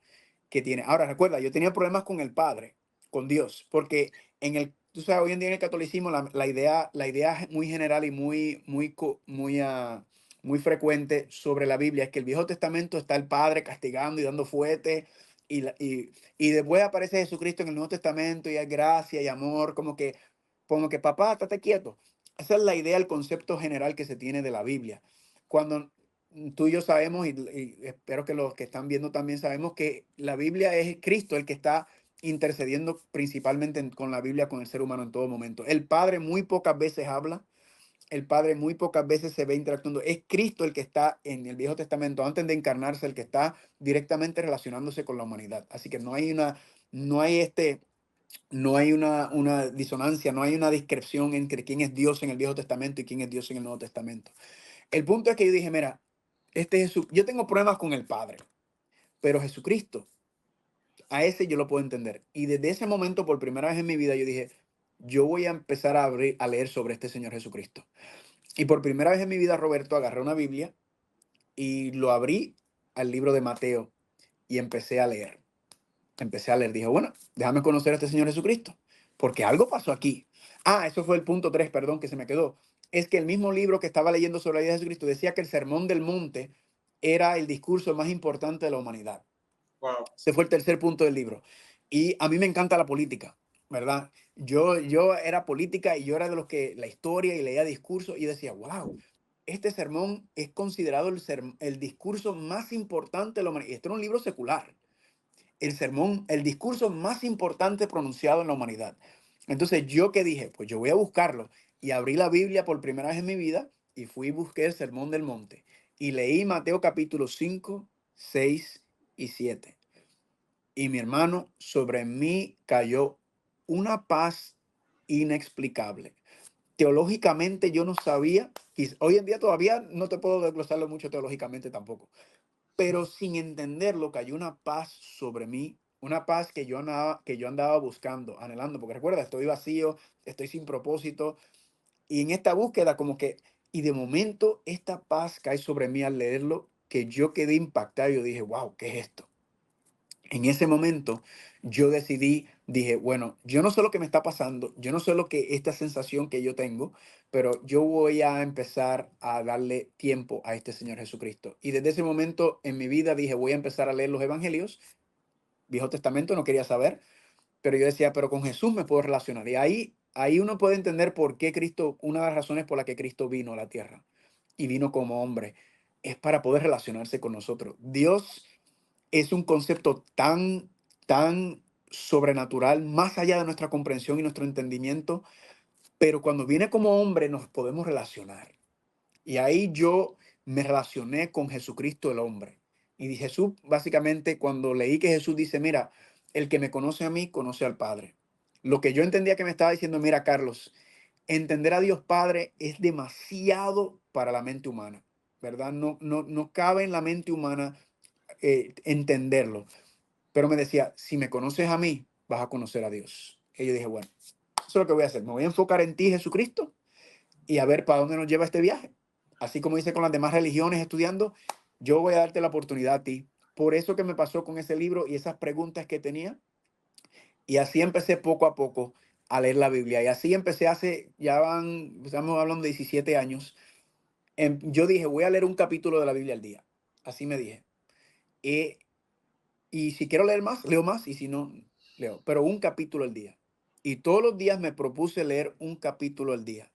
que tiene. Ahora, recuerda, yo tenía problemas con el Padre, con Dios, porque tú sabes, hoy en día en el catolicismo la idea muy general y muy frecuente sobre la Biblia es que el Viejo Testamento está el Padre castigando y dando fuete y después aparece Jesucristo en el Nuevo Testamento y hay gracia y amor, como que papá, estate quieto. Esa es la idea, el concepto general que se tiene de la Biblia. Cuando tú y yo sabemos, y espero que los que están viendo también sabemos que la Biblia es Cristo el que está intercediendo principalmente con la Biblia, con el ser humano en todo momento. El Padre muy pocas veces habla, el Padre muy pocas veces se ve interactuando. Es Cristo el que está en el Viejo Testamento, antes de encarnarse, el que está directamente relacionándose con la humanidad. Así que no hay no hay una disonancia, no hay una discreción entre quién es Dios en el Viejo Testamento y quién es Dios en el Nuevo Testamento. El punto es que yo dije, mira, yo tengo problemas con el Padre, pero Jesucristo, a ese yo lo puedo entender. Y desde ese momento, por primera vez en mi vida, yo dije, yo voy a empezar a leer sobre este Señor Jesucristo. Y por primera vez en mi vida, Roberto, agarré una Biblia y lo abrí al libro de Mateo y empecé a leer. Empecé a leer. Dije, bueno, déjame conocer a este Señor Jesucristo, porque algo pasó aquí. Ah, eso fue el punto 3, perdón, que se me quedó. Es que el mismo libro que estaba leyendo sobre la vida de Jesucristo decía que el Sermón del Monte era el discurso más importante de la humanidad. Wow. Ese fue el tercer punto del libro. Y a mí me encanta la política, ¿verdad? Yo era política y yo era de los que la historia y leía discursos y decía, wow, este sermón es considerado el discurso más importante de la humanidad. Y esto era un libro secular. El sermón, el discurso más importante pronunciado en la humanidad. Entonces, ¿yo qué dije? Pues yo voy a buscarlo. Y abrí la Biblia por primera vez en mi vida y fui y busqué el Sermón del Monte. Y leí Mateo capítulo 5, 6 y 7. Y mi hermano, sobre mí cayó una paz inexplicable. Teológicamente yo no sabía, hoy en día todavía no te puedo desglosarlo mucho teológicamente tampoco, pero sin entenderlo cayó una paz sobre mí, una paz que yo andaba buscando, anhelando, porque recuerda, estoy vacío, estoy sin propósito, y en esta búsqueda como que, y de momento esta paz cae sobre mí al leerlo, que yo quedé impactado, yo dije, wow, ¿qué es esto? En ese momento yo decidí, dije, bueno, yo no sé lo que me está pasando, yo no sé lo que esta sensación que yo tengo, pero yo voy a empezar a darle tiempo a este Señor Jesucristo. Y desde ese momento en mi vida dije, voy a empezar a leer los evangelios. Viejo Testamento no quería saber, pero yo decía, pero con Jesús me puedo relacionar. Y ahí uno puede entender por qué Cristo, una de las razones por la que Cristo vino a la tierra y vino como hombre, es para poder relacionarse con nosotros. Dios es un concepto tan sobrenatural, más allá de nuestra comprensión y nuestro entendimiento, pero cuando viene como hombre nos podemos relacionar. Y ahí yo me relacioné con Jesucristo el hombre. Y Jesús, básicamente, cuando leí que Jesús dice, mira, el que me conoce a mí, conoce al Padre. Lo que yo entendía que me estaba diciendo, mira, Carlos, entender a Dios Padre es demasiado para la mente humana, ¿verdad? No cabe en la mente humana entenderlo. Pero me decía, si me conoces a mí, vas a conocer a Dios. Y yo dije, bueno, eso es lo que voy a hacer. Me voy a enfocar en ti, Jesucristo, y a ver para dónde nos lleva este viaje. Así como hice con las demás religiones estudiando, yo voy a darte la oportunidad a ti. Por eso que me pasó con ese libro y esas preguntas que tenía. Y así empecé poco a poco a leer la Biblia. Y así empecé ya estamos hablando de 17 años. Yo dije, voy a leer un capítulo de la Biblia al día. Así me dije. Eh, Y si quiero leer más, leo más, y si no, leo, pero un capítulo al día. Y todos los días me propuse leer un capítulo al día.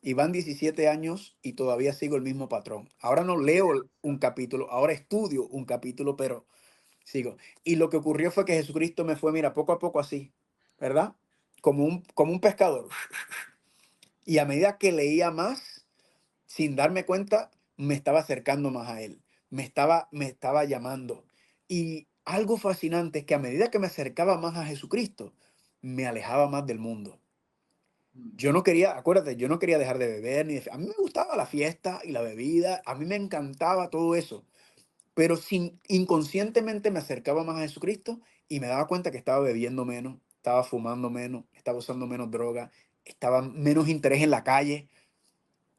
Y van 17 años y todavía sigo el mismo patrón. Ahora no leo un capítulo, ahora estudio un capítulo, pero sigo. Y lo que ocurrió fue que Jesucristo me fue, mira, poco a poco así, ¿verdad? Como un pescador. Y a medida que leía más, sin darme cuenta, me estaba acercando más a él, me estaba llamando. Y algo fascinante es que a medida que me acercaba más a Jesucristo, me alejaba más del mundo. Yo no quería, acuérdate, yo no quería dejar de beber, a mí me gustaba la fiesta y la bebida, a mí me encantaba todo eso, pero inconscientemente me acercaba más a Jesucristo y me daba cuenta que estaba bebiendo menos, estaba fumando menos, estaba usando menos droga, estaba menos interés en la calle.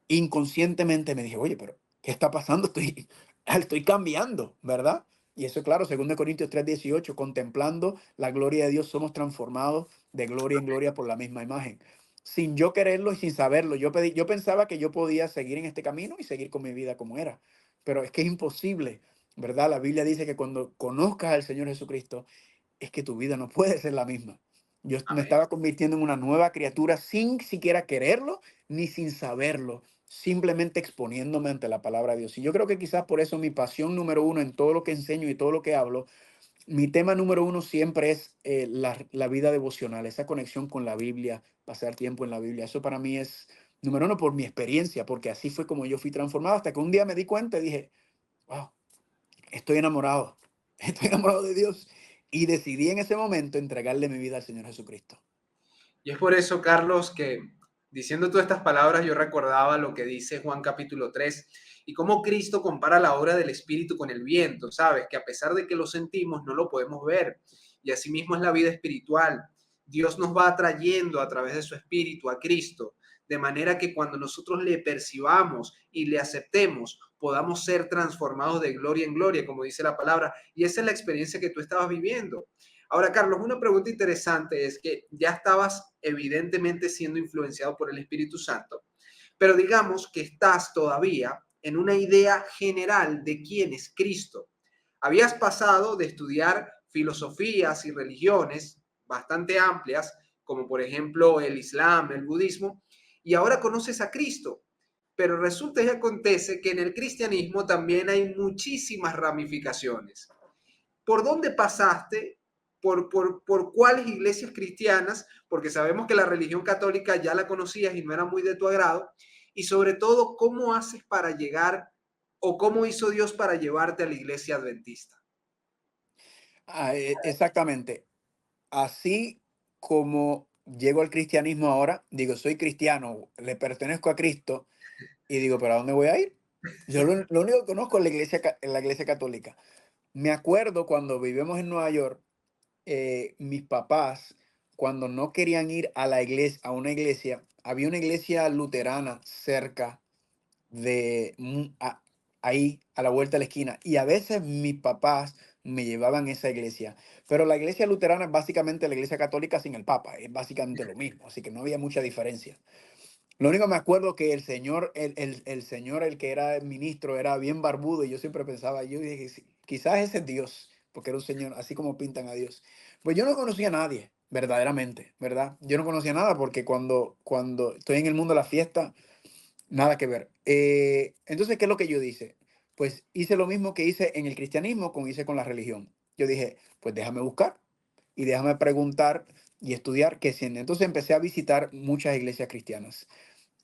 Inconscientemente me dije, oye, pero ¿qué está pasando? Estoy cambiando, ¿verdad? Y eso, claro, 2 Corintios 3:18, contemplando la gloria de Dios, somos transformados de gloria en gloria por la misma imagen. Sin yo quererlo y sin saberlo, yo pensaba que yo podía seguir en este camino y seguir con mi vida como era. Pero es que es imposible, ¿verdad? La Biblia dice que cuando conozcas al Señor Jesucristo, es que tu vida no puede ser la misma. Yo me Amén. estaba convirtiendo en una nueva criatura sin siquiera quererlo ni sin saberlo, simplemente exponiéndome ante la palabra de Dios. Y yo creo que quizás por eso mi pasión número uno en todo lo que enseño y todo lo que hablo, mi tema número uno siempre es la vida devocional, esa conexión con la Biblia, pasar tiempo en la Biblia. Eso para mí es número uno por mi experiencia, porque así fue como yo fui transformado, hasta que un día me di cuenta y dije, wow, estoy enamorado, estoy enamorado de Dios. Y decidí en ese momento entregarle mi vida al Señor Jesucristo. Y es por eso, Carlos, que diciendo todas estas palabras, yo recordaba lo que dice Juan capítulo 3 y cómo Cristo compara la obra del Espíritu con el viento, ¿sabes? Que a pesar de que lo sentimos, no lo podemos ver. Y asimismo es la vida espiritual. Dios nos va atrayendo a través de su Espíritu a Cristo, de manera que cuando nosotros le percibamos y le aceptemos, podamos ser transformados de gloria en gloria, como dice la palabra. Y esa es la experiencia que tú estabas viviendo. Ahora, Carlos, una pregunta interesante es que ya estabas evidentemente siendo influenciado por el Espíritu Santo, pero digamos que estás todavía en una idea general de quién es Cristo. Habías pasado de estudiar filosofías y religiones bastante amplias, como por ejemplo el Islam, el budismo, y ahora conoces a Cristo. Pero resulta y acontece que en el cristianismo también hay muchísimas ramificaciones. ¿Por dónde pasaste? ¿Por cuáles iglesias cristianas? Porque sabemos que la religión católica ya la conocías y no era muy de tu agrado. Y sobre todo, ¿cómo haces para llegar o cómo hizo Dios para llevarte a la iglesia adventista? Exactamente. Así como llego al cristianismo ahora, digo, soy cristiano, le pertenezco a Cristo y digo, ¿pero a dónde voy a ir? Yo lo único que conozco es la iglesia católica. Me acuerdo cuando vivimos en Nueva York, mis papás, cuando no querían ir a la iglesia, a una iglesia, había una iglesia luterana cerca de ahí a la vuelta de la esquina. Y a veces mis papás me llevaban a esa iglesia. Pero la iglesia luterana es básicamente la iglesia católica sin el papa. Es básicamente lo mismo. Así que no había mucha diferencia. Lo único me acuerdo que el señor, el señor, el que era el ministro, era bien barbudo. Y yo siempre pensaba, yo dije, "Sí, quizás ese es Dios, porque era un señor, así como pintan a Dios". Pues yo no conocía a nadie, verdaderamente, ¿verdad? Yo no conocía nada porque cuando estoy en el mundo de la fiesta, nada que ver. Entonces, ¿qué es lo que yo hice? Pues hice lo mismo que hice en el cristianismo, como hice con la religión. Yo dije, pues déjame buscar y déjame preguntar y estudiar qué sienten. Entonces empecé a visitar muchas iglesias cristianas.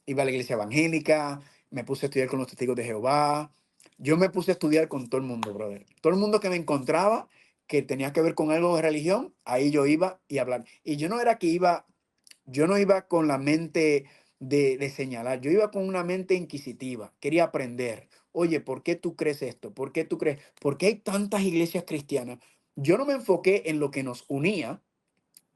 Iba a la iglesia evangélica, me puse a estudiar con los testigos de Jehová. Yo me puse a estudiar con todo el mundo, brother. Todo el mundo que me encontraba que tenía que ver con algo de religión, ahí yo iba y hablar. Y yo no era que iba, yo no iba con la mente de señalar, yo iba con una mente inquisitiva, quería aprender. Oye, ¿por qué tú crees esto? ¿Por qué tú crees? ¿Por qué hay tantas iglesias cristianas? Yo no me enfoqué en lo que nos unía,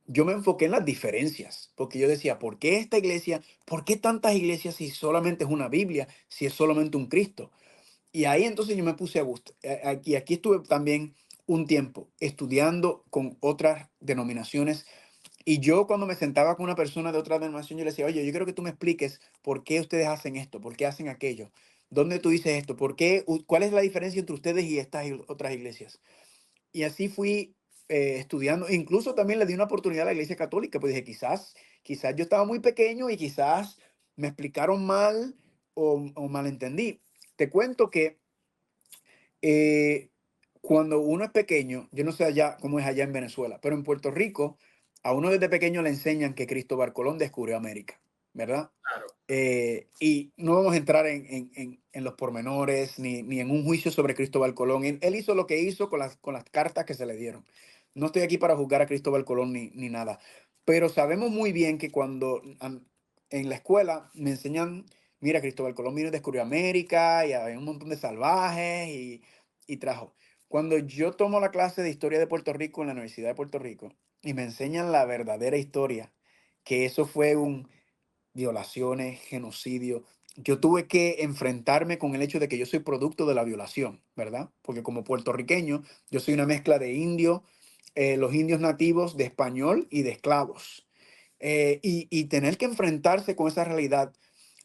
yo me enfoqué en las diferencias, porque yo decía, ¿por qué esta iglesia? ¿Por qué tantas iglesias si solamente es una Biblia, si es solamente un Cristo? Y ahí entonces yo me puse a gusto. Aquí estuve también un tiempo estudiando con otras denominaciones y yo cuando me sentaba con una persona de otra denominación, yo le decía, oye, yo quiero que tú me expliques por qué ustedes hacen esto, por qué hacen aquello, dónde tú dices esto, por qué, cuál es la diferencia entre ustedes y estas otras iglesias. Y así fui estudiando. Incluso también le di una oportunidad a la iglesia católica, pues dije, quizás yo estaba muy pequeño y quizás me explicaron mal o malentendí. Te cuento que eh, cuando uno es pequeño, yo no sé allá cómo es allá en Venezuela, pero en Puerto Rico, a uno desde pequeño le enseñan que Cristóbal Colón descubrió América, ¿verdad? Claro. Y no vamos a entrar en los pormenores ni en un juicio sobre Cristóbal Colón. Él hizo lo que hizo con las cartas que se le dieron. No estoy aquí para juzgar a Cristóbal Colón ni nada, pero sabemos muy bien que cuando en la escuela me enseñan, mira, Cristóbal Colón vino y descubrió América y había un montón de salvajes y trajo. Cuando yo tomo la clase de historia de Puerto Rico en la Universidad de Puerto Rico y me enseñan la verdadera historia, que eso fue un violaciones, genocidio. Yo tuve que enfrentarme con el hecho de que yo soy producto de la violación, ¿verdad? Porque como puertorriqueño, yo soy una mezcla de indio, los indios nativos, de español y de esclavos. Y tener que enfrentarse con esa realidad,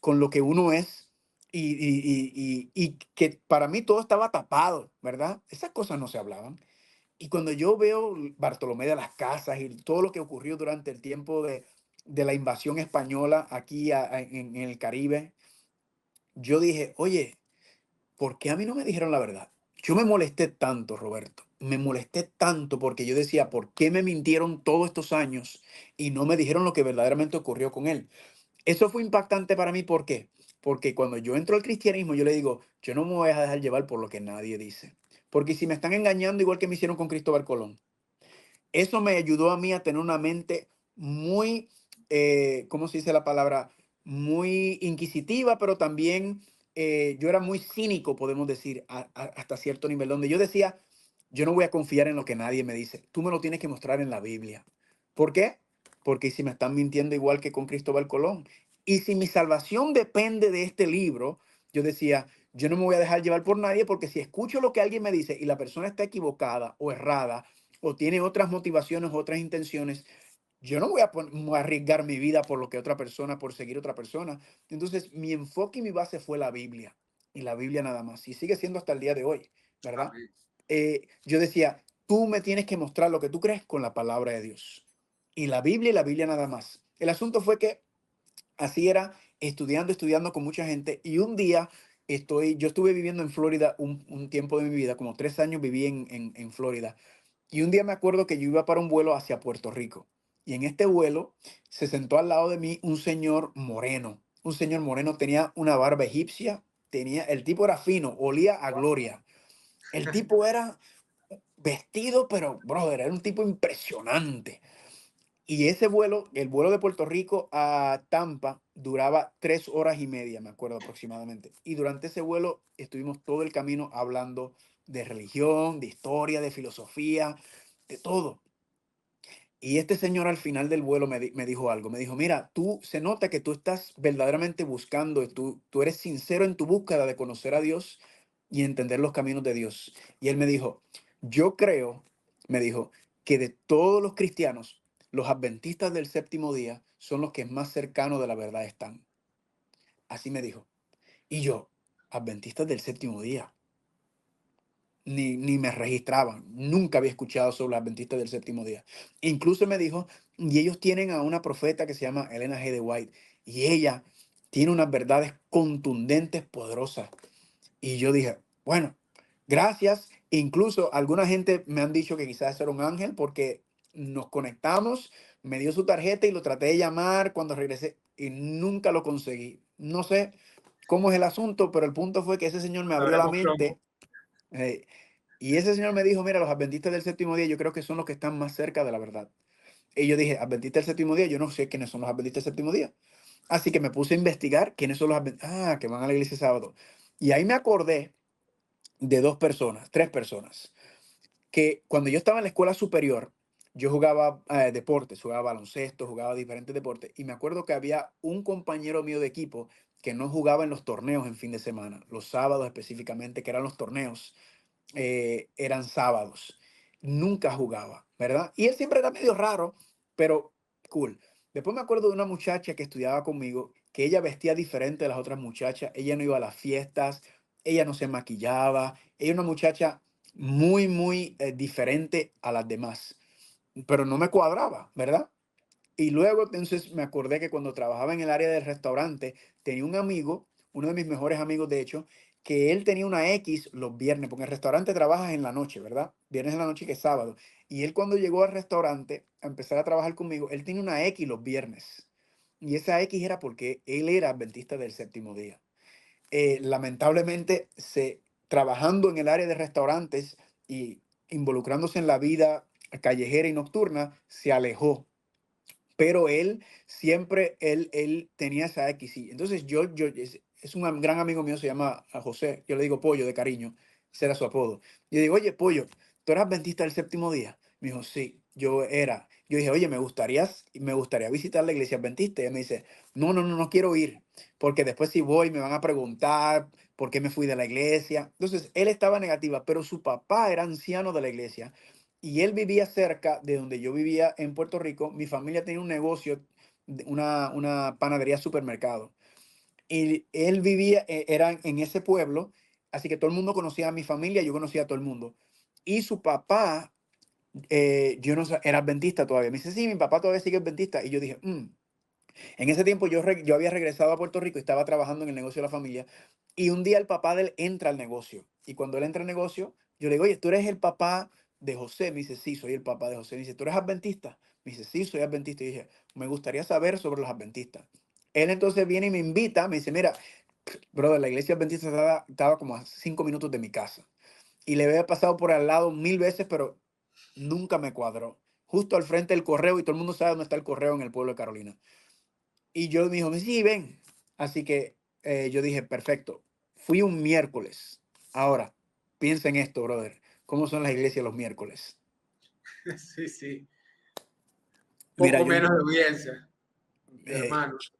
con lo que uno es, y que para mí todo estaba tapado, ¿verdad? Esas cosas no se hablaban. Y cuando yo veo Bartolomé de las Casas y todo lo que ocurrió durante el tiempo de la invasión española aquí en el Caribe, yo dije, oye, ¿por qué a mí no me dijeron la verdad? Yo me molesté tanto, Roberto, me molesté tanto porque yo decía, ¿por qué me mintieron todos estos años y no me dijeron lo que verdaderamente ocurrió con él? Eso fue impactante para mí, ¿por qué? Porque cuando yo entro al cristianismo, yo le digo, yo no me voy a dejar llevar por lo que nadie dice. Porque si me están engañando, igual que me hicieron con Cristóbal Colón, eso me ayudó a mí a tener una mente muy, ¿cómo se dice la palabra? Muy inquisitiva, pero también yo era muy cínico, podemos decir, hasta cierto nivel, donde yo decía, yo no voy a confiar en lo que nadie me dice, tú me lo tienes que mostrar en la Biblia. ¿Por qué? porque si me están mintiendo igual que con Cristóbal Colón. Y si mi salvación depende de este libro, yo decía, yo no me voy a dejar llevar por nadie, porque si escucho lo que alguien me dice y la persona está equivocada o errada o tiene otras motivaciones, otras intenciones, yo no voy a arriesgar mi vida por lo que otra persona, por seguir otra persona. Entonces, mi enfoque y mi base fue la Biblia, y la Biblia nada más. Y sigue siendo hasta el día de hoy, ¿verdad? Amén. Yo decía, tú me tienes que mostrar lo que tú crees con la palabra de Dios. Y la Biblia nada más. El asunto fue que así era, estudiando con mucha gente. Y un día yo estuve viviendo en Florida un tiempo de mi vida, como 3 años viví en Florida. Y un día me acuerdo que yo iba para un vuelo hacia Puerto Rico. Y en este vuelo se sentó al lado de mí un señor moreno. Un señor moreno, tenía una barba egipcia, el tipo era fino, olía a gloria. El tipo era vestido, pero, brother, era un tipo impresionante. Y ese vuelo, el vuelo de Puerto Rico a Tampa, duraba 3 horas y media, me acuerdo aproximadamente. Y durante ese vuelo estuvimos todo el camino hablando de religión, de historia, de filosofía, de todo. Y este señor al final del vuelo me dijo algo. Me dijo, mira, se nota que tú estás verdaderamente buscando, tú eres sincero en tu búsqueda de conocer a Dios y entender los caminos de Dios. Y él me dijo, yo creo, me dijo, que de todos los cristianos, los adventistas del séptimo día son los que más cercanos de la verdad están. Así me dijo. Y yo, adventistas del séptimo día, ni me registraban. Nunca había escuchado sobre los adventistas del séptimo día. Incluso me dijo, y ellos tienen a una profeta que se llama Elena G. de White, y ella tiene unas verdades contundentes, poderosas. Y yo dije, bueno, gracias. Incluso alguna gente me han dicho que quizás era un ángel, porque nos conectamos, me dio su tarjeta y lo traté de llamar cuando regresé y nunca lo conseguí. No sé cómo es el asunto, pero el punto fue que ese señor me abrió la Sabremos pronto. mente. eh, y ese señor me dijo, mira, los adventistas del séptimo día yo creo que son los que están más cerca de la verdad. Y yo dije, adventistas del séptimo día, yo no sé quiénes son los adventistas del séptimo día. Así que me puse a investigar quiénes son los adventistas. Ah, que van a la iglesia sábado. Y ahí me acordé de dos personas, tres personas, que cuando yo estaba en la escuela superior, yo jugaba deportes, jugaba baloncesto, jugaba diferentes deportes. Y me acuerdo que había un compañero mío de equipo que no jugaba en los torneos en fin de semana, los sábados específicamente, que eran los torneos eran sábados. Nunca jugaba, ¿verdad? Y él siempre era medio raro, pero cool. Después me acuerdo de una muchacha que estudiaba conmigo, que ella vestía diferente de las otras muchachas. Ella no iba a las fiestas, ella no se maquillaba. Ella era una muchacha muy diferente a las demás, pero no me cuadraba, ¿verdad? Y luego entonces me acordé que cuando trabajaba en el área del restaurante, tenía un amigo, uno de mis mejores amigos de hecho, que él tenía una X los viernes, porque en el restaurante trabajas en la noche, ¿verdad? Viernes en la noche que es sábado. Y él cuando llegó al restaurante a empezar a trabajar conmigo, él tenía una X los viernes. Y esa X era porque él era adventista del séptimo día. Lamentablemente, trabajando en el área de restaurantes y involucrándose en la vida callejera y nocturna, se alejó, pero él siempre, él tenía esa X. Entonces es un gran amigo mío, se llama José, yo le digo Pollo de cariño, ese era su apodo. Yo digo, oye, Pollo, ¿tú eras adventista del séptimo día? Me dijo, sí, yo era. Yo dije, oye, me gustaría visitar la iglesia adventista. Y él me dice, no, no, no, no quiero ir, porque después si voy me van a preguntar por qué me fui de la iglesia. Entonces, él estaba negativa, pero su papá era anciano de la iglesia y él vivía cerca de donde yo vivía en Puerto Rico. Mi familia tenía un negocio, una panadería supermercado. Y él vivía, era en ese pueblo, así que todo el mundo conocía a mi familia, yo conocía a todo el mundo. Y su papá, yo no era adventista todavía. Me dice, sí, mi papá todavía sigue adventista. Y yo dije, "Mm". En ese tiempo yo había regresado a Puerto Rico y estaba trabajando en el negocio de la familia. Y un día el papá de él entra al negocio. Y cuando él entra al negocio, yo le digo, oye, ¿tú eres el papá de José? Me dice, sí, soy el papá de José. Me dice, ¿tú eres adventista? Me dice, sí, soy adventista. Y dije, me gustaría saber sobre los adventistas. Él entonces viene y me invita, me dice, mira, brother, la iglesia adventista estaba como a 5 minutos de mi casa. Y le había pasado por al lado 1000 veces, pero nunca me cuadró. Justo al frente del correo, y todo el mundo sabe dónde está el correo en el pueblo de Carolina. Y yo me dijo, sí, ven. Así que yo dije, perfecto. Fui un miércoles. Ahora, piensa en esto, brother. ¿Cómo son las iglesias los miércoles? Sí, sí. Mira, poco menos de audiencia, de eh, hermanos.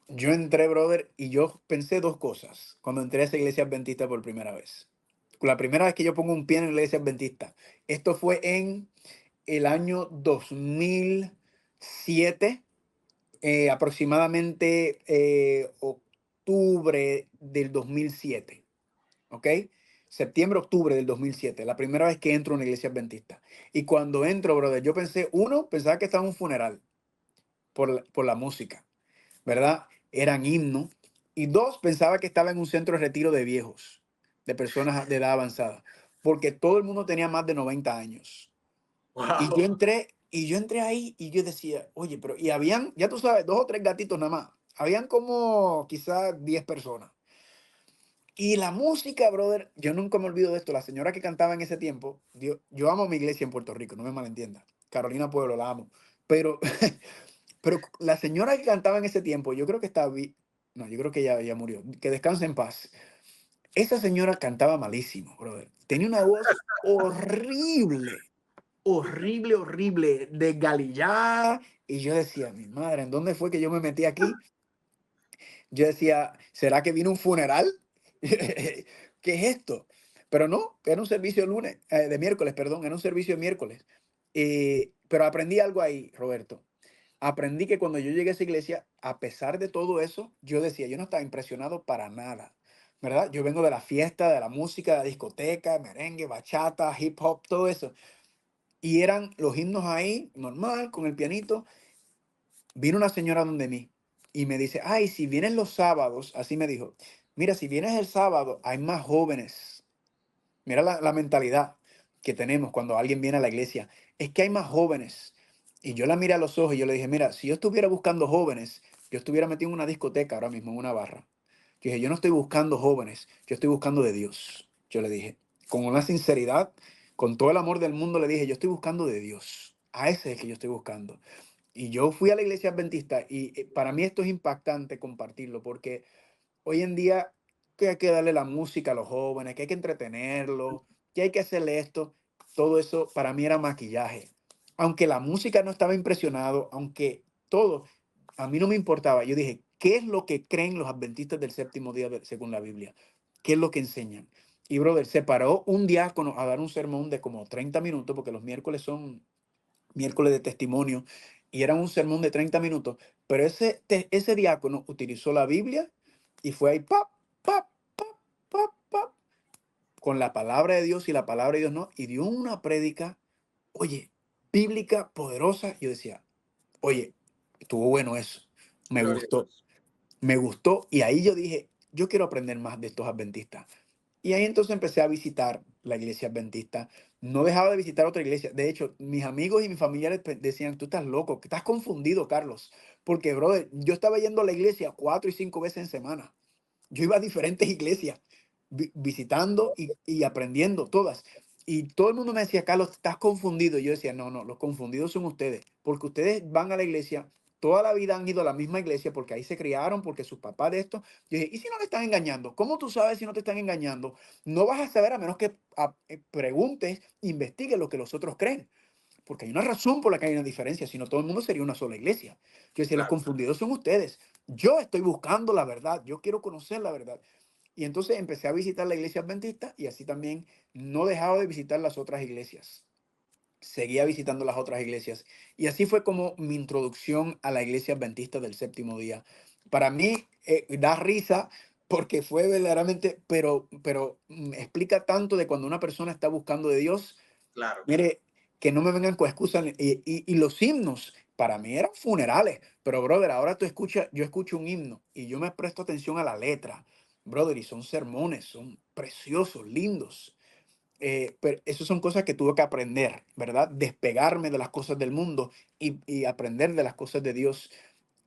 yo entré, brother, y yo pensé dos cosas cuando entré a esa iglesia adventista por primera vez. La primera vez que yo pongo un pie en la iglesia adventista, esto fue en el año 2007, aproximadamente octubre del 2007, ¿ok? Septiembre, octubre del 2007, la primera vez que entro a una iglesia adventista. Y cuando entro, brother, yo pensé, uno, pensaba que estaba en un funeral por la música, ¿verdad? Eran himnos. Y dos, pensaba que estaba en un centro de retiro de viejos, de personas de edad avanzada, porque todo el mundo tenía más de 90 años. Wow. Y yo entré ahí y yo decía, oye, pero, y habían, ya tú sabes, dos o tres gatitos nada más. Habían como quizás 10 personas. Y la música, brother, yo nunca me olvido de esto. La señora que cantaba en ese tiempo, yo amo mi iglesia en Puerto Rico, no me malentienda. Carolina Pueblo, la amo. Pero, pero la señora que cantaba en ese tiempo, yo creo que estaba, no, yo creo que ya murió. Que descanse en paz. Esa señora cantaba malísimo, brother. Tenía una voz horrible, horrible, horrible, desgalillada. Y yo decía, mi madre, ¿en dónde fue que yo me metí aquí? Yo decía, ¿será que vino un funeral? ¿Qué es esto? Pero no, era un servicio de lunes, de miércoles, perdón, era un servicio de miércoles. Pero aprendí algo ahí, Roberto. Aprendí que cuando yo llegué a esa iglesia, a pesar de todo eso, yo decía, yo no estaba impresionado para nada, ¿verdad? Yo vengo de la fiesta, de la música, de la discoteca, merengue, bachata, hip hop, todo eso. Y eran los himnos ahí, normal, con el pianito. Vino una señora donde mí y me dice, ay, si vienes los sábados, así me dijo, mira, si vienes el sábado, hay más jóvenes. Mira la mentalidad que tenemos cuando alguien viene a la iglesia. Es que hay más jóvenes. Y yo la miré a los ojos y yo le dije, mira, si yo estuviera buscando jóvenes, yo estuviera metido en una discoteca ahora mismo, en una barra. Yo dije, yo no estoy buscando jóvenes, yo estoy buscando de Dios. Yo le dije, con una sinceridad, con todo el amor del mundo, le dije, yo estoy buscando de Dios. A ese es el que yo estoy buscando. Y yo fui a la iglesia adventista y para mí esto es impactante compartirlo porque hoy en día que hay que darle la música a los jóvenes, que hay que entretenerlos, que hay que hacerle esto, todo eso para mí era maquillaje. Aunque la música no estaba impresionado, aunque todo, a mí no me importaba. Yo dije, ¿qué es lo que creen los adventistas del séptimo día según la Biblia? ¿Qué es lo que enseñan? Y brother, se paró un diácono a dar un sermón de como 30 minutos, porque los miércoles son miércoles de testimonio, y era un sermón de 30 minutos, pero ese diácono utilizó la Biblia y fue ahí, pap, pap, pap, pap, pap, con la palabra de Dios y la palabra de Dios no, y dio una prédica, oye, bíblica, poderosa. Yo decía, oye, estuvo bueno eso, me Gloria a gustó, Dios. me gustó, y ahí yo dije, yo quiero aprender más de estos adventistas. Y ahí entonces empecé a visitar la iglesia adventista. No dejaba de visitar otra iglesia. De hecho, mis amigos y mis familiares decían, tú estás loco, que estás confundido, Carlos. Porque, brother, yo estaba yendo a la iglesia 4 y 5 veces en semana. Yo iba a diferentes iglesias, visitando y aprendiendo todas. Y todo el mundo me decía, Carlos, estás confundido. Y yo decía, no, no, los confundidos son ustedes, porque ustedes van a la iglesia, toda la vida han ido a la misma iglesia, porque ahí se criaron, porque sus papás de esto. Yo dije, ¿y si no le están engañando? ¿Cómo tú sabes si no te están engañando? No vas a saber a menos que preguntes, investigues lo que los otros creen. Porque hay una razón por la que hay una diferencia, si no todo el mundo sería una sola iglesia. Yo decía, los Claro. confundidos son ustedes. Yo estoy buscando la verdad, yo quiero conocer la verdad. Y entonces empecé a visitar la iglesia adventista y así también no dejaba de visitar las otras iglesias. Seguía visitando las otras iglesias. Y así fue como mi introducción a la iglesia adventista del séptimo día. Para mí da risa porque fue verdaderamente, pero explica tanto de cuando una persona está buscando de Dios. Claro. Mire, que no me vengan con excusas. Y los himnos, para mí eran funerales. Pero, brother, ahora yo escucho un himno y yo me presto atención a la letra, brother, y son sermones, son preciosos, lindos. Pero esas son cosas que tuve que aprender, ¿verdad? Despegarme de las cosas del mundo y aprender de las cosas de Dios.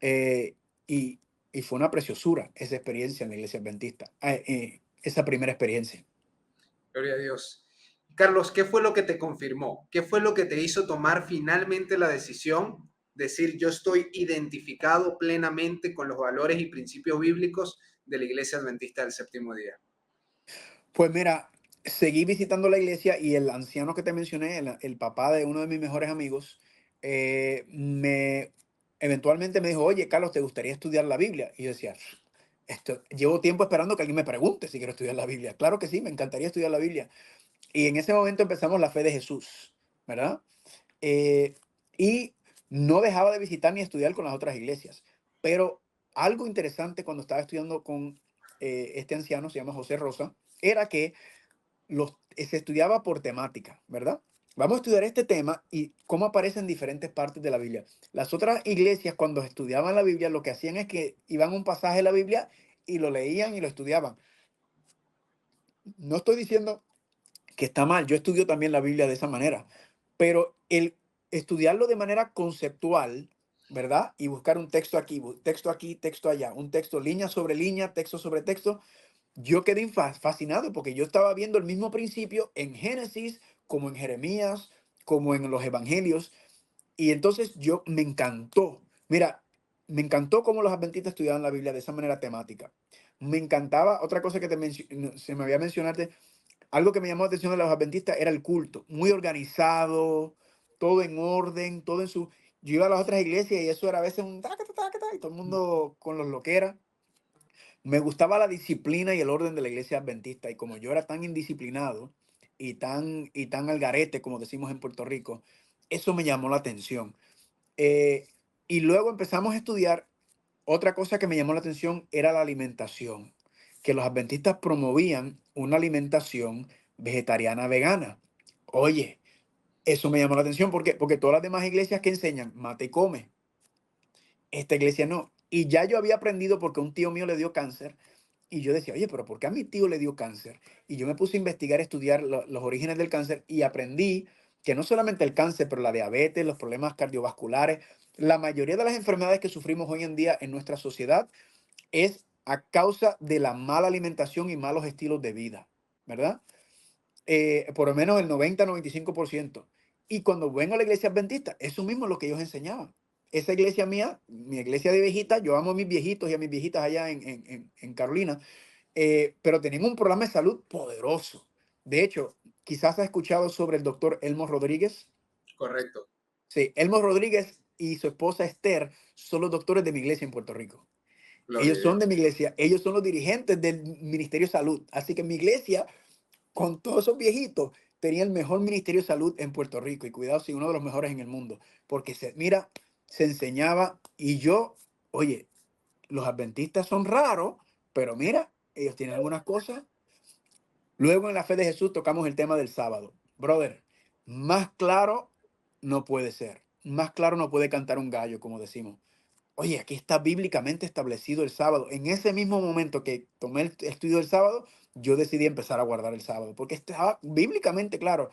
Eh, y, y fue una preciosura esa experiencia en la iglesia adventista, esa primera experiencia. Gloria a Dios. Carlos, ¿qué fue lo que te confirmó? ¿Qué fue lo que te hizo tomar finalmente la decisión? Decir, yo estoy identificado plenamente con los valores y principios bíblicos de la Iglesia Adventista del Séptimo Día. Pues mira, seguí visitando la iglesia y el anciano que te mencioné, el papá de uno de mis mejores amigos, me eventualmente me dijo, oye, Carlos, ¿te gustaría estudiar la Biblia? Y yo decía, llevo tiempo esperando que alguien me pregunte si quiero estudiar la Biblia. Claro que sí, me encantaría estudiar la Biblia. Y en ese momento empezamos la fe de Jesús, ¿verdad? Eh, y no dejaba de visitar ni estudiar con las otras iglesias. Pero algo interesante cuando estaba estudiando con este anciano, se llama José Rosa, era que se estudiaba por temática, ¿verdad? Vamos a estudiar este tema y cómo aparece en diferentes partes de la Biblia. Las otras iglesias, cuando estudiaban la Biblia, lo que hacían es que iban a un pasaje de la Biblia y lo leían y lo estudiaban. No estoy diciendo que está mal, yo estudio también la Biblia de esa manera, pero el estudiarlo de manera conceptual, ¿verdad? Y buscar un texto aquí, texto allá, un texto línea sobre línea, texto sobre texto, yo quedé fascinado porque yo estaba viendo el mismo principio en Génesis, como en Jeremías, como en los evangelios. Y entonces yo me encantó. Mira, me encantó cómo los adventistas estudiaban la Biblia de esa manera temática. Me encantaba, otra cosa que se me había mencionado, algo que me llamó la atención de los adventistas era el culto, muy organizado, todo en orden, todo en su... Yo iba a las otras iglesias y eso era a veces un taca, taca, taca, taca, y todo el mundo con los loqueras. Me gustaba la disciplina y el orden de la iglesia adventista y como yo era tan indisciplinado y tan al garete, como decimos en Puerto Rico, eso me llamó la atención. Eh, y luego empezamos a estudiar. Otra cosa que me llamó la atención era la alimentación, que los adventistas promovían una alimentación vegetariana vegana. Oye, eso me llamó la atención porque todas las demás iglesias que enseñan mate y come, esta iglesia no. Y ya yo había aprendido porque un tío mío le dio cáncer y yo decía, oye, pero ¿por qué a mi tío le dio cáncer? Y yo me puse a investigar, a estudiar los orígenes del cáncer y aprendí que no solamente el cáncer, pero la diabetes, los problemas cardiovasculares, la mayoría de las enfermedades que sufrimos hoy en día en nuestra sociedad es a causa de la mala alimentación y malos estilos de vida, ¿verdad? Por lo menos el 90-95%. Y cuando vengo a la iglesia adventista, eso mismo es lo que ellos enseñaban. Esa iglesia mía, mi iglesia de viejitas, yo amo a mis viejitos y a mis viejitas allá en Carolina, pero tenían un programa de salud poderoso. De hecho, quizás has escuchado sobre el doctor Elmo Rodríguez. Correcto. Sí, Elmo Rodríguez y su esposa Esther son los doctores de mi iglesia en Puerto Rico. Gloria Ellos a son de Dios. mi iglesia, ellos son los dirigentes del Ministerio de Salud. Así que mi iglesia, con todos esos viejitos, tenía el mejor Ministerio de Salud en Puerto Rico. Y cuidado, si uno de los mejores en el mundo. Porque mira, se enseñaba y yo, oye, los adventistas son raros, pero mira, ellos tienen algunas cosas. Luego en la fe de Jesús tocamos el tema del sábado. Brother, más claro no puede ser. Más claro no puede cantar un gallo, como decimos. Oye, aquí está bíblicamente establecido el sábado. En ese mismo momento que tomé el estudio del sábado, yo decidí empezar a guardar el sábado, porque estaba bíblicamente claro.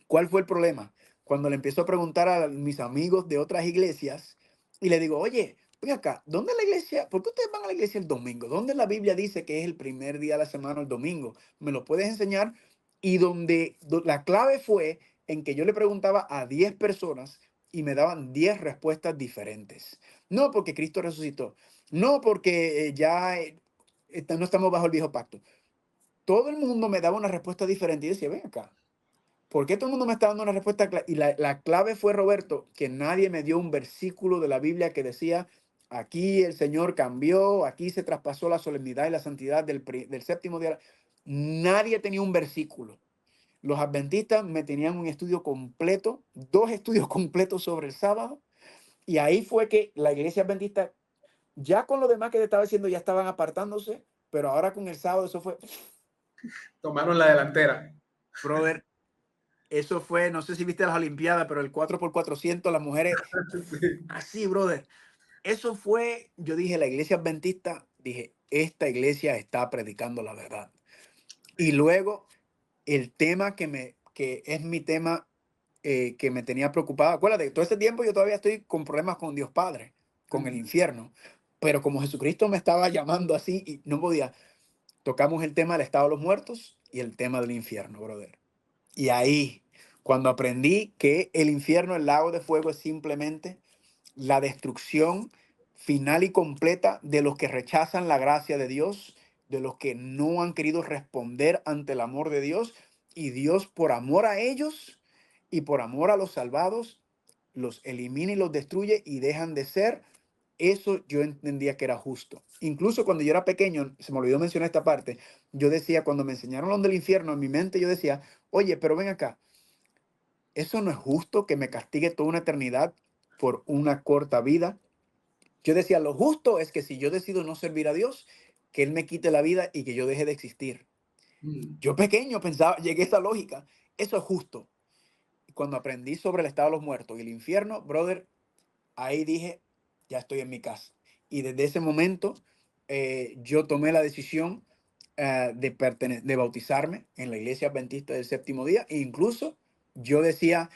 ¿Cuál fue el problema? Cuando le empiezo a preguntar a mis amigos de otras iglesias y le digo, oye, ven acá, ¿dónde es la iglesia? ¿Por qué ustedes van a la iglesia el domingo? ¿Dónde la Biblia dice que es el primer día de la semana el domingo? ¿Me lo puedes enseñar? Y la clave fue en que yo le preguntaba a 10 personas y me daban 10 respuestas diferentes. No porque Cristo resucitó, no porque no estamos bajo el viejo pacto. Todo el mundo me daba una respuesta diferente y decía, ven acá, ¿por qué todo el mundo me está dando una respuesta? Y la clave fue, Roberto, que nadie me dio un versículo de la Biblia que decía, aquí el Señor cambió, aquí se traspasó la solemnidad y la santidad del séptimo día. Nadie tenía un versículo. Los adventistas me tenían un estudio completo, dos estudios completos sobre el sábado, y ahí fue que la iglesia adventista, ya con lo demás que te estaba diciendo, ya estaban apartándose, pero ahora con el sábado eso fue, Tomaron la delantera. brother, eso fue, no sé si viste las Olimpiadas, pero el 4x400, las mujeres, Sí. así, brother. Eso fue, yo dije, la iglesia adventista, dije, esta iglesia está predicando la verdad. Y luego, el tema que es mi tema que me tenía preocupado. Acuérdate, todo este tiempo yo todavía estoy con problemas con Dios Padre, con el Ujú. infierno. Pero como Jesucristo me estaba llamando así y no podía, tocamos el tema del estado de los muertos y el tema del infierno, brother. Y ahí, cuando aprendí que el infierno, el lago de fuego, es simplemente la destrucción final y completa de los que rechazan la gracia de Dios, de los que no han querido responder ante el amor de Dios. Y Dios, por amor a ellos y por amor a los salvados, los elimina y los destruye y dejan de ser, eso yo entendía que era justo. Incluso cuando yo era pequeño, se me olvidó mencionar esta parte, yo decía, cuando me enseñaron lo del infierno, en mi mente yo decía, oye, pero ven acá, eso no es justo que me castigue toda una eternidad por una corta vida. Yo decía, lo justo es que si yo decido no servir a Dios, que Él me quite la vida y que yo deje de existir. Mm. Yo pequeño pensaba, llegué a esa lógica, eso es justo. Y cuando aprendí sobre el estado de los muertos y el infierno, brother, ahí dije, ya estoy en mi casa. Y desde ese momento yo tomé la decisión de bautizarme en la iglesia adventista del séptimo día. E incluso yo decía,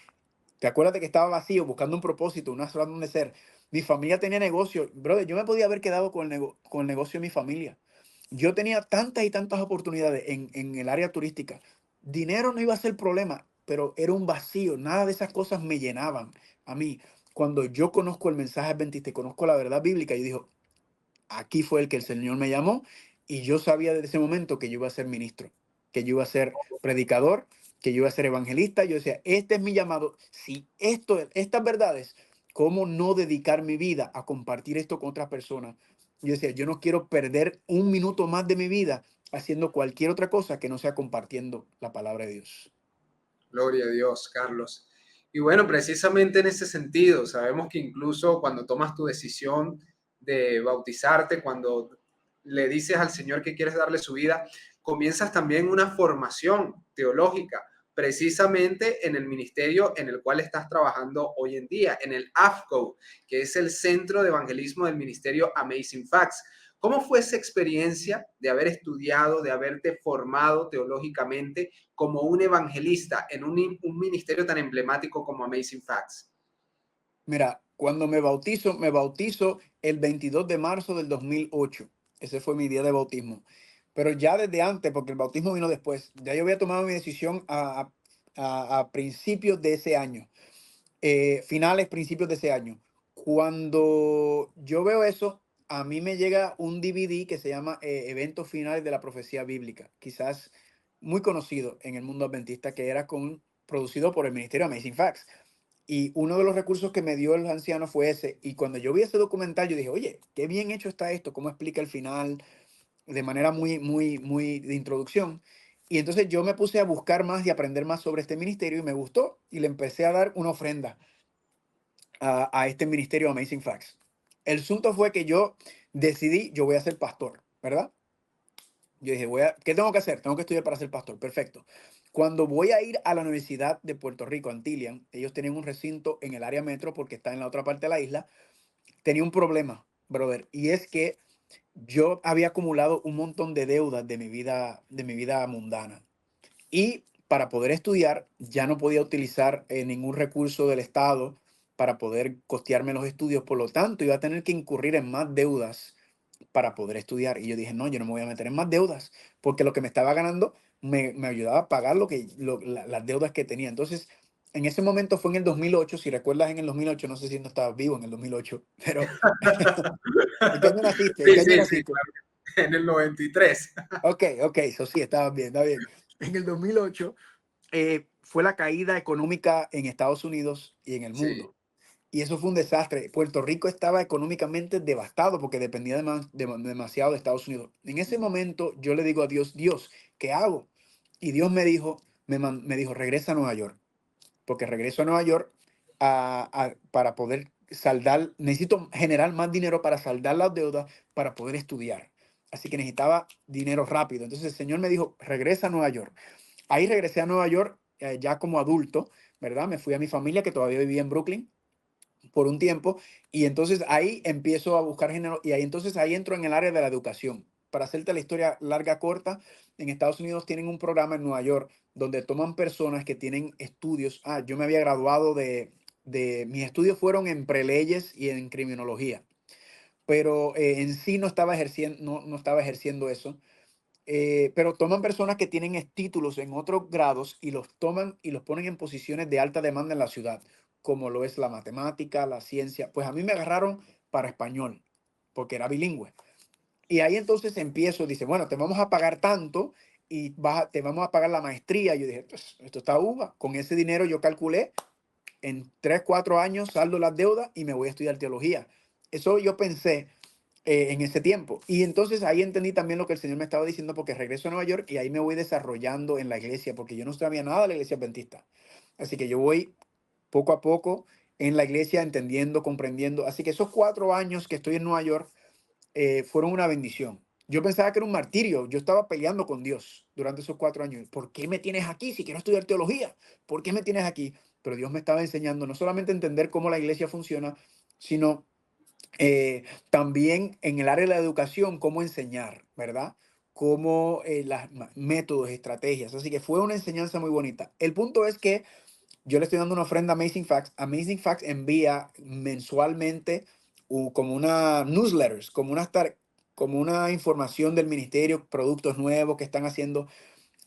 ¿te acuerdas de que estaba vacío, buscando un propósito, una razón donde ser? Mi familia tenía negocio. Brother, yo me podía haber quedado con el negocio de mi familia. Yo tenía tantas y tantas oportunidades en el área turística. Dinero no iba a ser problema, pero era un vacío. Nada de esas cosas me llenaban a mí. Cuando yo conozco el mensaje adventista y conozco la verdad bíblica, yo digo, aquí fue el que el Señor me llamó y yo sabía desde ese momento que yo iba a ser ministro, que yo iba a ser predicador, que yo iba a ser evangelista. Yo decía, este es mi llamado. Si estas verdades, ¿cómo no dedicar mi vida a compartir esto con otras personas? Yo decía, yo no quiero perder un minuto más de mi vida haciendo cualquier otra cosa que no sea compartiendo la palabra de Dios. Gloria a Dios, Carlos. Y bueno, precisamente en ese sentido, sabemos que incluso cuando tomas tu decisión de bautizarte, cuando le dices al Señor que quieres darle su vida, comienzas también una formación teológica, precisamente en el ministerio en el cual estás trabajando hoy en día, en el AFCO, que es el Centro de Evangelismo del Ministerio Amazing Facts. ¿Cómo fue esa experiencia de haber estudiado, de haberte formado teológicamente como un evangelista en un ministerio tan emblemático como Amazing Facts? Mira, cuando me bautizo el 22 de marzo del 2008. Ese fue mi día de bautismo. Pero ya desde antes, porque el bautismo vino después, ya yo había tomado mi decisión a principios de ese año, finales, principios de ese año. Cuando yo veo eso, a mí me llega un DVD que se llama Eventos Finales de la Profecía Bíblica, quizás muy conocido en el mundo adventista, que era producido por el Ministerio Amazing Facts. Y uno de los recursos que me dio el anciano fue ese. Y cuando yo vi ese documental, yo dije, oye, qué bien hecho está esto, cómo explica el final de manera muy de introducción. Y entonces yo me puse a buscar más y aprender más sobre este ministerio y me gustó. Y le empecé a dar una ofrenda a este ministerio Amazing Facts. El asunto fue que yo decidí, yo voy a ser pastor, ¿verdad? Yo dije, ¿qué tengo que hacer? Tengo que estudiar para ser pastor. Perfecto. Cuando voy a ir a la Universidad de Puerto Rico, Antilian, ellos tenían un recinto en el área metro porque está en la otra parte de la isla. Tenía un problema, brother, y es que yo había acumulado un montón de deudas de mi vida mundana. Y para poder estudiar, ya no podía utilizar ningún recurso del Estado para poder costearme los estudios. Por lo tanto, iba a tener que incurrir en más deudas para poder estudiar. Y yo dije, no, yo no me voy a meter en más deudas, porque lo que me estaba ganando me ayudaba a pagar las deudas que tenía. Entonces, en ese momento fue en el 2008, si recuerdas en el 2008, no sé si no estabas vivo en el 2008, pero ¿en qué año naciste? ¿En Sí, qué año sí, sí, naciste? claro. En el 93. Ok, ok, eso sí, estabas bien, está bien. En el 2008 fue la caída económica en Estados Unidos y en el Sí. mundo. Y eso fue un desastre. Puerto Rico estaba económicamente devastado porque dependía demasiado de Estados Unidos. En ese momento yo le digo a Dios, Dios, ¿qué hago? Y Dios me dijo, me dijo, regresa a Nueva York, porque regreso a Nueva York para poder saldar, necesito generar más dinero para saldar las deudas para poder estudiar. Así que necesitaba dinero rápido. Entonces el Señor me dijo, regresa a Nueva York. Ahí regresé a Nueva York ya como adulto, ¿verdad? Me fui a mi familia que todavía vivía en Brooklyn por un tiempo y entonces ahí empiezo a buscar género y ahí entonces ahí entro en el área de la educación. Para hacerte la historia larga corta, en Estados Unidos tienen un programa en Nueva York donde toman personas que tienen estudios. Yo me había graduado mis estudios fueron en preleyes y en criminología, pero en sí no estaba ejerciendo eso. Pero toman personas que tienen títulos en otros grados y los toman y los ponen en posiciones de alta demanda en la ciudad, como lo es la matemática, la ciencia. Pues a mí me agarraron para español, porque era bilingüe. Y ahí entonces empiezo, dice, bueno, te vamos a pagar tanto y te vamos a pagar la maestría. Yo dije, pues esto está uva. Con ese dinero yo calculé en 3, 4 años saldo las deudas y me voy a estudiar teología. Eso yo pensé en ese tiempo. Y entonces ahí entendí también lo que el Señor me estaba diciendo porque regreso a Nueva York y ahí me voy desarrollando en la iglesia porque yo no sabía nada de la iglesia adventista. Así que yo voy poco a poco en la iglesia entendiendo, comprendiendo. Así que esos 4 años que estoy en Nueva York fueron una bendición. Yo pensaba que era un martirio. Yo estaba peleando con Dios durante esos 4 años. ¿Por qué me tienes aquí si quiero estudiar teología? ¿Por qué me tienes aquí? Pero Dios me estaba enseñando no solamente a entender cómo la iglesia funciona, sino también en el área de la educación, cómo enseñar, ¿verdad? Cómo métodos, estrategias. Así que fue una enseñanza muy bonita. El punto es que yo le estoy dando una ofrenda a Amazing Facts. Amazing Facts envía mensualmente como una newsletters, como una información del ministerio, productos nuevos que están haciendo.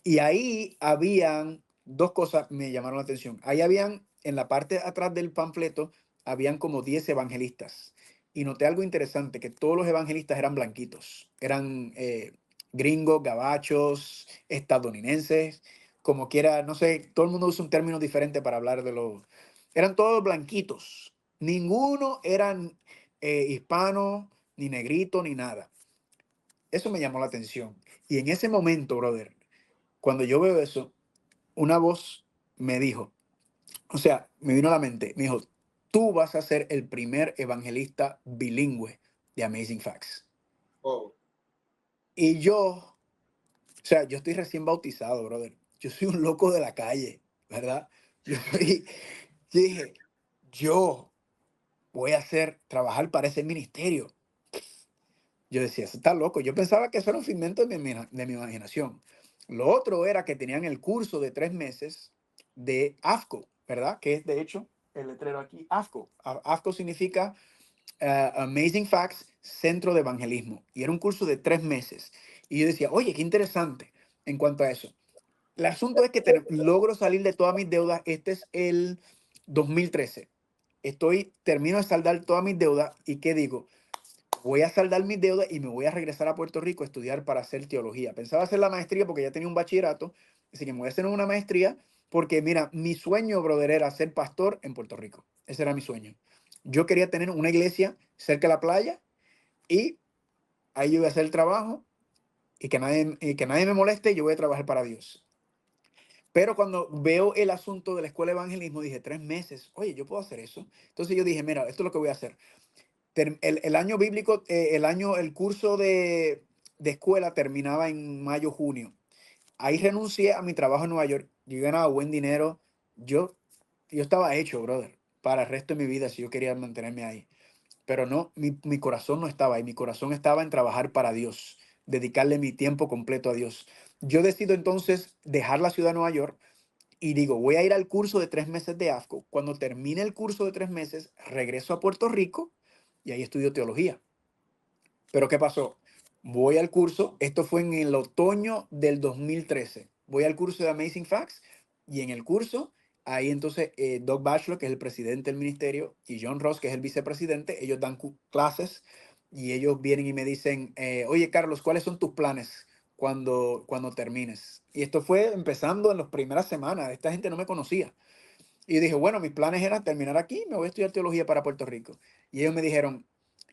Y ahí habían dos cosas que me llamaron la atención. Ahí habían, en la parte de atrás del panfleto, habían como 10 evangelistas. Y noté algo interesante, que todos los evangelistas eran blanquitos. Eran gringos, gabachos, estadounidenses, como quiera, no sé, todo el mundo usa un término diferente para hablar de los... Eran todos blanquitos. Ninguno eran hispano, ni negrito, ni nada. Eso me llamó la atención. Y en ese momento, brother, cuando yo veo eso, una voz me dijo, o sea, me vino a la mente, me dijo, tú vas a ser el primer evangelista bilingüe de Amazing Facts. Oh, Y yo, o sea, yo estoy recién bautizado, brother. Yo soy un loco de la calle, ¿verdad? Yo dije, yo voy a trabajar para ese ministerio. Yo decía, eso está loco. Yo pensaba que eso era un figmento de mi imaginación. Lo otro era que tenían el curso de 3 meses de AFCO, ¿verdad? Que es de hecho el letrero aquí, AFCO. AFCO significa Amazing Facts, Centro de Evangelismo. Y era un curso de 3 meses. Y yo decía, oye, qué interesante en cuanto a eso. El asunto es que logro salir de todas mis deudas. Este es el 2013. Termino de saldar todas mis deudas. ¿Y qué digo? Voy a saldar mis deudas y me voy a regresar a Puerto Rico a estudiar para hacer teología. Pensaba hacer la maestría porque ya tenía un bachillerato, así que me voy a hacer una maestría porque, mira, mi sueño, brother, era ser pastor en Puerto Rico. Ese era mi sueño. Yo quería tener una iglesia cerca de la playa y ahí yo voy a hacer el trabajo y que nadie me moleste y yo voy a trabajar para Dios. Pero cuando veo el asunto de la escuela de evangelismo, dije, 3 meses, oye, yo puedo hacer eso. Entonces yo dije, mira, esto es lo que voy a hacer. El año bíblico, el curso de escuela terminaba en mayo, junio. Ahí renuncié a mi trabajo en Nueva York. Yo ganaba buen dinero. Yo estaba hecho, brother, para el resto de mi vida si yo quería mantenerme ahí. Pero no, mi corazón no estaba ahí. Mi corazón estaba en trabajar para Dios, dedicarle mi tiempo completo a Dios. Yo decido entonces dejar la ciudad de Nueva York y digo, voy a ir al curso de 3 meses de AFCO. Cuando termine el curso de 3 meses, regreso a Puerto Rico y ahí estudio teología. Pero ¿qué pasó? Voy al curso, esto fue en el otoño del 2013. Voy al curso de Amazing Facts y en el curso, ahí entonces Doug Batchelor, que es el presidente del ministerio, y John Ross, que es el vicepresidente, ellos dan clases y ellos vienen y me dicen, oye Carlos, ¿cuáles son tus planes cuando termines? Y esto fue empezando en las primeras semanas, esta gente no me conocía. Y yo dije, bueno, mis planes eran terminar aquí, me voy a estudiar teología para Puerto Rico. Y ellos me dijeron,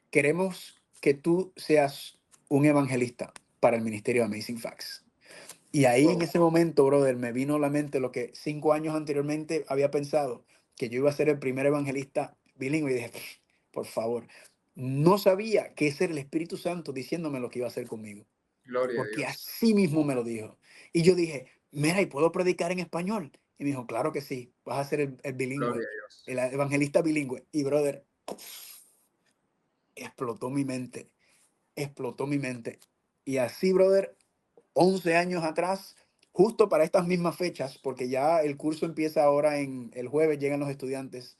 queremos que tú seas un evangelista para el ministerio de Amazing Facts. Y ahí en oh, ese momento, brother, me vino a la mente lo que 5 años anteriormente había pensado, que yo iba a ser el primer evangelista bilingüe. Y dije, por favor, no sabía que ese era el Espíritu Santo diciéndome lo que iba a hacer conmigo, gloria a porque Dios, así mismo me lo dijo. Y yo dije, mira, ¿y puedo predicar en español? Y me dijo, claro que sí, vas a ser el gloria bilingüe, a Dios. el evangelista bilingüe. Y, brother, explotó mi mente, explotó mi mente. Y así, brother, 11 años atrás, justo para estas mismas fechas, porque ya el curso empieza ahora el jueves, llegan los estudiantes,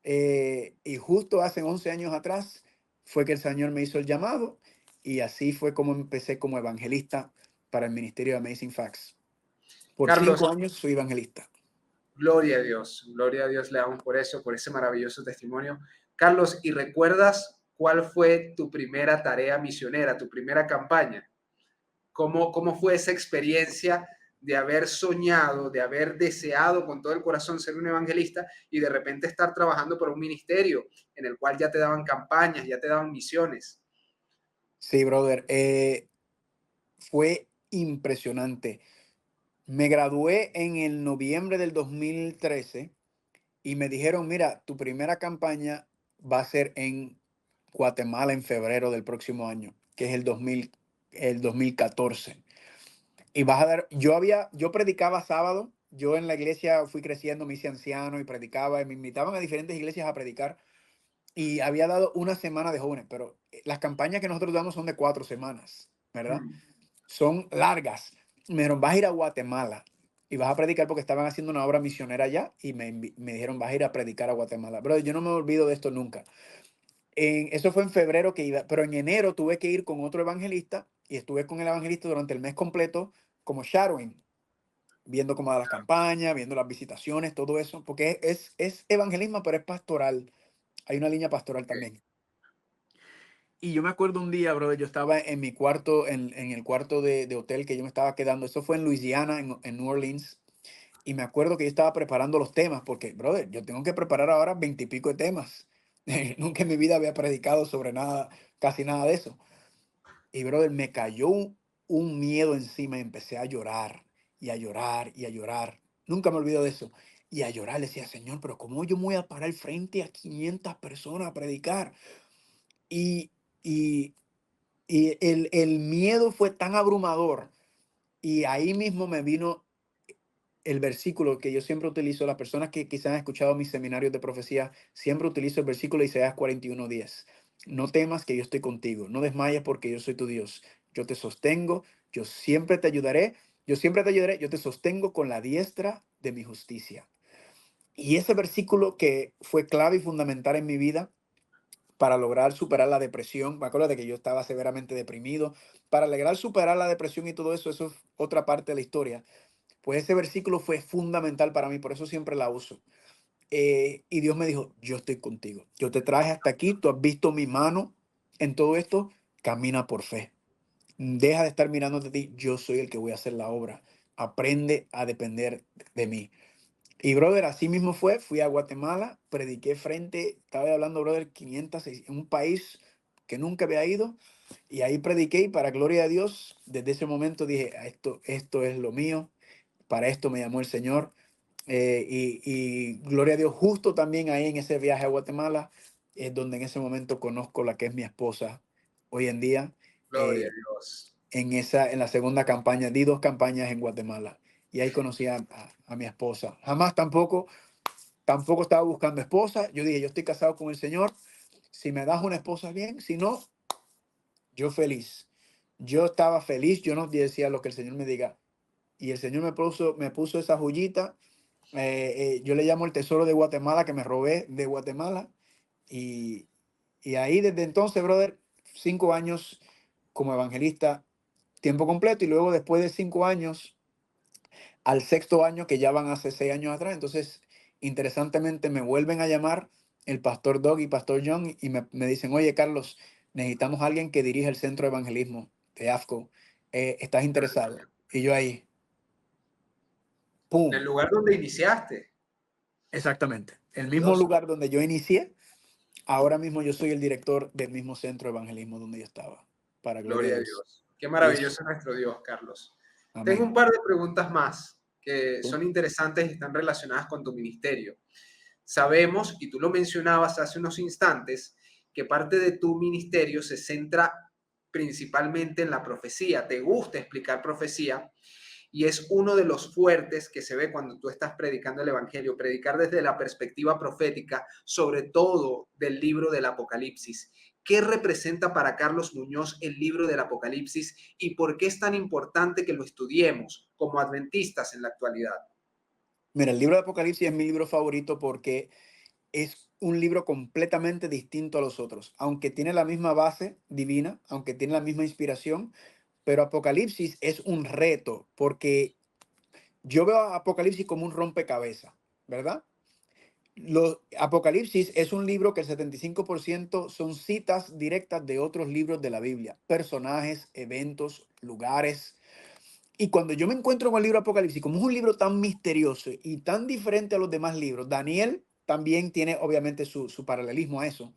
y justo hace 11 años atrás fue que el Señor me hizo el llamado y así fue como empecé como evangelista para el ministerio de Amazing Facts. Por Carlos, 5 años soy evangelista. gloria a Dios le damos por eso, por ese maravilloso testimonio. Carlos, ¿y recuerdas cuál fue tu primera tarea misionera, tu primera campaña? ¿Cómo fue esa experiencia de haber soñado, de haber deseado con todo el corazón ser un evangelista y de repente estar trabajando por un ministerio en el cual ya te daban campañas, ya te daban misiones? Sí, brother, fue impresionante. Me gradué en el noviembre del 2013 y me dijeron, mira, tu primera campaña va a ser en Guatemala en febrero del próximo año, que es el 2014. Y vas a dar, yo predicaba sábado, yo en la iglesia fui creciendo, me hice anciano y predicaba, y me invitaban a diferentes iglesias a predicar y había dado una semana de jóvenes, pero las campañas que nosotros damos son de 4 semanas, ¿verdad? Mm. Son largas. Me dijeron, vas a ir a Guatemala y vas a predicar porque estaban haciendo una obra misionera allá y me dijeron, vas a ir a predicar a Guatemala. Pero yo no me olvido de esto nunca. Eso fue en febrero que iba, pero en enero tuve que ir con otro evangelista y estuve con el evangelista durante el mes completo como shadowing, viendo cómo da las campañas, viendo las visitaciones, todo eso, porque es evangelismo, pero es pastoral. Hay una línea pastoral Ok. también. Y yo me acuerdo un día, brother, yo estaba en mi cuarto, en el cuarto de hotel que yo me estaba quedando. Eso fue en Luisiana, en New Orleans. Y me acuerdo que yo estaba preparando los temas, porque, brother, yo tengo que preparar ahora 20 y pico de temas. Nunca en mi vida había predicado sobre nada, casi nada de eso. Y, brother, me cayó un miedo encima y empecé a llorar y a llorar y a llorar. Nunca me olvido de eso. Y a llorar, le decía, Señor, pero ¿cómo yo me voy a parar frente a 500 personas a predicar? Y, y, y el miedo fue tan abrumador. Y ahí mismo me vino el versículo que yo siempre utilizo. Las personas que quizás han escuchado mis seminarios de profecía, siempre utilizo el versículo de Isaías 41:10. No temas, que yo estoy contigo. No desmayes, porque yo soy tu Dios. Yo te sostengo, yo siempre te ayudaré. Yo siempre te ayudaré, yo te sostengo con la diestra de mi justicia. Y ese versículo que fue clave y fundamental en mi vida para lograr superar la depresión. Me acuerdo de que yo estaba severamente deprimido. Para lograr superar la depresión y todo eso, eso es otra parte de la historia. Pues ese versículo fue fundamental para mí, por eso siempre la uso. Y Dios me dijo, yo estoy contigo. Yo te traje hasta aquí, tú has visto mi mano en todo esto, camina por fe. Deja de estar mirando de ti, yo soy el que voy a hacer la obra. Aprende a depender de mí. Y, brother, así mismo fui a Guatemala, prediqué frente, estaba hablando, brother, 500, en un país que nunca había ido, y ahí prediqué y para gloria de Dios, desde ese momento dije, esto es lo mío, para esto me llamó el Señor. Y gloria a Dios, justo también ahí en ese viaje a Guatemala, es donde en ese momento conozco la que es mi esposa hoy en día. Gloria a eh, Dios. en la segunda campaña, di 2 campañas en Guatemala y ahí conocí a mi esposa. Jamás tampoco estaba buscando esposa. Yo dije, yo estoy casado con el Señor. Si me das una esposa, bien. Si no, yo feliz. Yo estaba feliz. Yo no decía lo que el Señor me diga. Y el Señor me puso esa joyita. Yo le llamo el tesoro de Guatemala que me robé de Guatemala. Y, y ahí desde entonces, brother, 5 años como evangelista, tiempo completo. Y luego después de 5 años, al sexto año, que ya van hace 6 años atrás. Entonces, interesantemente, me vuelven a llamar el pastor Doug y pastor John y me dicen, oye, Carlos, necesitamos a alguien que dirija el centro de evangelismo de AFCO. ¿Estás interesado? Y yo ahí, En el ¡pum! lugar donde iniciaste. Exactamente. El mismo Maravilloso. lugar donde yo inicié, ahora mismo yo soy el director del mismo centro de evangelismo donde yo estaba, para gloria Gloria de a Dios. Dios. Qué Y es, maravilloso es nuestro Dios, Carlos. Tengo amén. un par de preguntas más que Sí, son interesantes y están relacionadas con tu ministerio. Sabemos, y tú lo mencionabas hace unos instantes, que parte de tu ministerio se centra principalmente en la profecía. Te gusta explicar profecía y es uno de los fuertes que se ve cuando tú estás predicando el Evangelio, predicar desde la perspectiva profética, sobre todo del libro del Apocalipsis. ¿Qué representa para Carlos Muñoz el libro del Apocalipsis y por qué es tan importante que lo estudiemos como adventistas en la actualidad? mira, el libro de Apocalipsis es mi libro favorito porque es un libro completamente distinto a los otros, aunque tiene la misma base divina, aunque tiene la misma inspiración, pero Apocalipsis es un reto porque yo veo a Apocalipsis como un rompecabezas, ¿verdad? Apocalipsis es un libro que el 75% son citas directas de otros libros de la Biblia, personajes, eventos, lugares. Y cuando yo me encuentro con el libro de Apocalipsis, como es un libro tan misterioso y tan diferente a los demás libros, Daniel también tiene obviamente su paralelismo a eso.